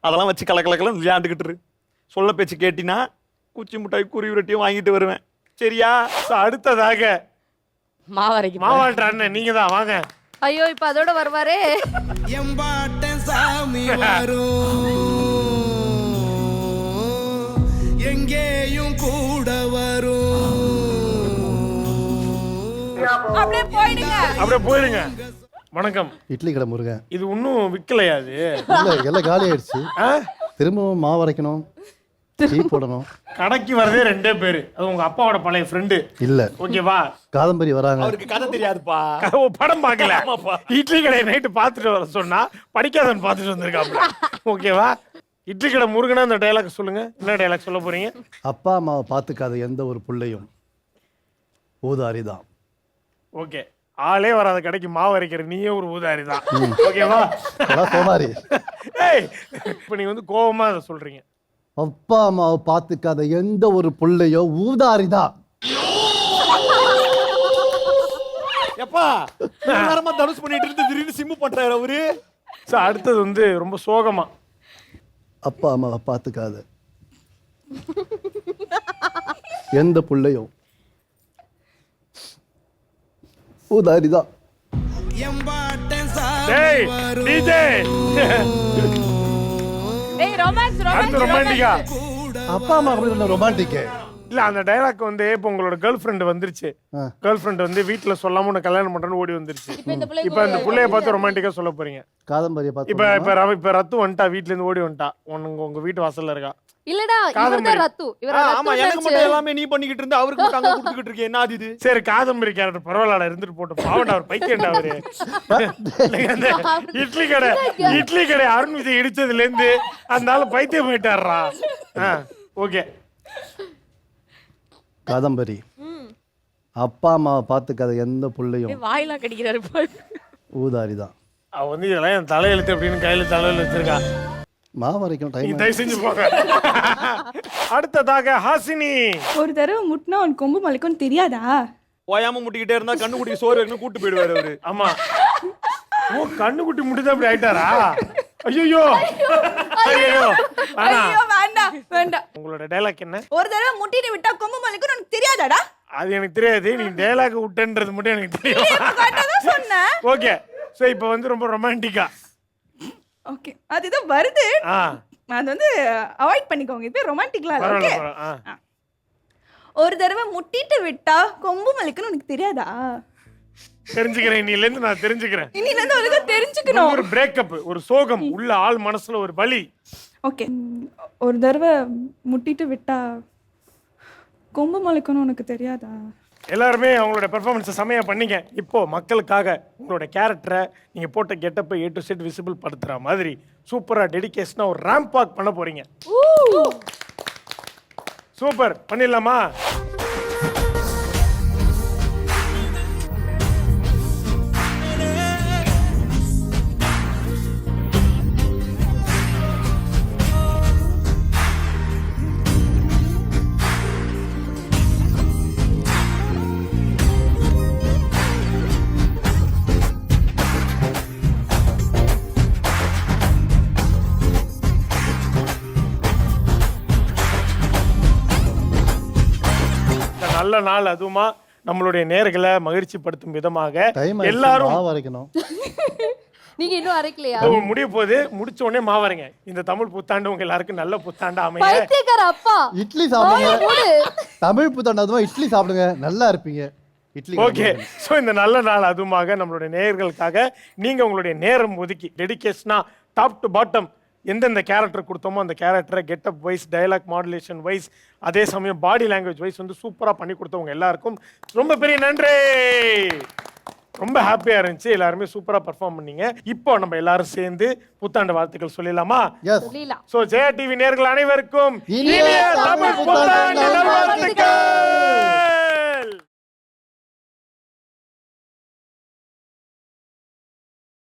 அதெல்லாம் வச்சு கலக்கலன்னு விளையாண்டுக்கிட்டு இரு. சொல்ல பேச்சு கேட்டினா குச்சி மிட்டாய் குருவி ரொட்டியும் வாங்கிட்டு வருவேன். சரியா? அடுத்ததாக மாவாட்டுற அண்ணன் நீங்க தான். வாங்க. ஐயோ இப்ப அதோட வருவாரே. எம்பாட்டன் சாமி வரும், எங்கேயும் கூட வரும். அப்படியே போயிடுங்க. வணக்கம். இட்லி கடை முருகன். இது இன்னும் விற்கலையா? அது இல்லை, எல்லாம் காலி ஆயிடுச்சு. திரும்பவும் மாவு அரைக்கணும், டீ போடணும். கடைக்கு வரதே ரெண்டே பேரு. அது உங்க அப்பாவோட பழைய ஃப்ரெண்டு. இல்ல ஓகேவா? காதம்பரி வராங்க. அவருக்கு கதை தெரியாதுப்பா. படம் பார்க்கல. இட்லி கடை நைட்டு பார்த்துட்டு வர சொன்னா படிக்காதன்னு பார்த்துட்டு வந்திருக்காப்ல. ஓகேவா? இட்லி கடை முருகனா அந்த டயலாக் சொல்லுங்க. என்ன டயலாக் சொல்ல போறீங்க? அப்பா அம்மாவை பார்த்துக்காத எந்த ஒரு பிள்ளையும் ஊதாரி தான். ஓகே. ஆளே வராத கடைக்கு மாவு அரைக்கிற நீயே ஒரு ஊதாரி தான். ஓகேவா? சோமாரி. ஏய் இப்போ நீங்க வந்து கோவமா அதை சொல்றீங்க. அப்பா அம்மாவை பார்த்துக்காத எந்த ஒரு பிள்ளையோ ஊதாரி தான். எப்பா நேரமா தனுஷ் பண்ணிட்டு இருந்து திடீர்னு சிம்மு பண்றாரு அவரு. அடுத்தது வந்து ரொம்ப சோகமா. அப்பா அம்மாவை பார்த்துக்காத எந்த பிள்ளையும் ஊதாரி தான். எம்பாட்டன் சாமி டேய் வரும், டிஜே. ஏய் ரொமான்ஸ் ரொமான்டிக்கா. அப்பா அம்மா அப்படி சொன்ன ரொமான்டிக். இல்ல அந்த டைலாக் வந்து இப்போ உங்களோட கேர்ள் ஃப்ரெண்ட் வந்துருச்சு, ஆ. கேர்ள் ஃப்ரெண்ட் வந்து வீட்டுல சொல்லாம உன்னை கல்யாணம் பண்றேன்னு ஓடி வந்துருச்சு. இப்ப இப்ப அந்த புள்ளைய பார்த்து ரொமான்டிக்கா சொல்ல போறீங்க. காதம்பரியை இப்ப பார்த்து இப்ப ரத்து வந்துட்டா, வீட்ல இருந்து ஓடி வந்துட்டா, உங்க வீட்டு வாசல்ல இருக்கா. இல்லடா இவர்தான் ரத்து. இவர ஆமா எனக்கு மட்டும் எல்லாமே நீ பண்ணிக்கிட்டு இருந்தா அவருக்கு மட்டும் அங்க கொடுத்துக்கிட்டு இருக்கே, என்ன அது இது? சரி காதம்பரி கேரக்டர் பரவாயில்ல, இருந்துட்டு போட்டு பாவண்டா, அவர் பைத்தியண்டா அவரு. அந்த இட்லி கடை அருண் விஜய் இடிச்சதுல இருந்து அந்த ஆளு பைத்தியம் போயிட்டாரா. ஓகே காதம்பரி அப்பா அம்மாவை பார்த்துக்காத எந்த புள்ளையும் வாயிலாம் கடிக்கிறாரு பாரு. ஊதாரி தான். அவ வந்து இதெல்லாம் என் தலையெழுத்து அப்படின்னு கையில தலையில வச்சிருக்கா. மாவு வரைக்கும் நீ டைம். தயவு செஞ்சு போக. அடுத்ததாக ஹாசினி. ஒரு தடவை முட்டினா உனக்கு கொம்பு மலைக்கும்னு தெரியாதா? ஓயாம முட்டிக்கிட்டே இருந்தா கண்ணுக்குட்டி சோறு வைக்கணும் கூட்டு போயிடுவாரு அவரு. ஆமா. ஓ கண்ணுக்குட்டி முடிதான் அப்படி ஆயிட்டாரா? ஐயோ ஐயோ ஐயோ வேண்டாம் வேண்டாம். உங்களோட டைலாக் என்ன? ஒரு தடவை முட்டிட்டு விட்டா கொம்பு மலைக்கும்னு உனக்கு தெரியாதாடா? அது எனக்கு தெரியாது, நீ டைலாக் விட்டன்றது மட்டும் எனக்கு தெரியும். கரெக்டாதான் சொன்னேன். ஓகே சோ இப்போ வந்து ரொம்ப ரொமான்டிக்கா. ஓகே அதுதான் வருது, ஆ அது வந்து அவாய்ட் பண்ணிக்கோங்க. இப்போ ரொமான்டிக்லாம் இல்ல. பரவாயில்ல ஓகே பரவாயில்ல. ஒரு தடவை முட்டிட்டு விட்டா கொம்பு மலைக்கும்னு உனக்கு தெரியாதா? தெரிஞ்சுக்கிறேன், இன்னில இருந்து நான் தெரிஞ்சுக்கிறேன். இன்னில இருந்து உனக்கு தெரிஞ்சுக்கணும். ஒரு பிரேக்கப், ஒரு சோகம், உள்ள ஆள் மனசுல ஒரு வலி. ஓகே ஒரு தடவை முட்டிட்டு விட்டா கொம்பு மலைக்கும்னு உனக்கு தெரியாதா? எல்லாருமே அவங்களோட பெர்ஃபார்மன்ஸை செமையா பண்ணீங்க. இப்போ மக்களுக்காக உங்களோட கேரக்டரை நீங்க போட்ட கெட்டப்பை A to Z விசிபிள் படுத்துற மாதிரி சூப்பரா டெடிகேஷனா ஒரு ரேம்ப் வாக் பண்ண போறீங்க. சூப்பர், பண்ணிடலாமா? நல்ல நாள், அதுவுமா நம்மளுடைய நேர்களை மகிழ்ச்சி படுத்தும் விதமாக டைம் எல்லாரும் மாவு வரைக்கணும். நீங்க இன்னும் அரைக்கலையா? முடிய போது, முடிச்ச உடனே மாவறீங்க. இந்த தமிழ் புத்தாண்டு உங்க எல்லாருக்கும் நல்ல புத்தாண்டா அமைய. பைத்தியக்கார அப்பா இட்லி சாப்பிடுங்க. தமிழ் புத்தாண்டு அதுமா இட்லி சாப்பிடுங்க, நல்லா இருப்பீங்க. இட்லி. ஓகே ஸோ இந்த நல்ல நாள் அதுமாக நம்மளுடைய நேயர்களுக்காக நீங்க உங்களுடைய நேரம் ஒதுக்கி டெடிகேஷனா டாப் டு பாட்டம் எந்தெந்த கேரக்டர் கொடுத்தோமோ அந்த கேரக்டரை getup wise, dialogue modulation wise, அதே சமயம் பாடி லாங்குவேஜ் வைஸ் வந்து சூப்பராக பண்ணி கொடுத்தவங்க எல்லாருக்கும் ரொம்ப பெரிய நன்றி. ரொம்ப ஹாப்பியாக இருந்துச்சு, எல்லாருமே சூப்பராக பர்ஃபார்ம் பண்ணீங்க. இப்போ நம்ம எல்லாரும் சேர்ந்து புத்தாண்டு வாழ்த்துக்கள் சொல்லிடலாமா? எஸ். ஸோ ஜெயா டிவி நேயர்கள் அனைவருக்கும் இனிய தமிழ் புத்தாண்டு நல்வாழ்த்துக்கள்.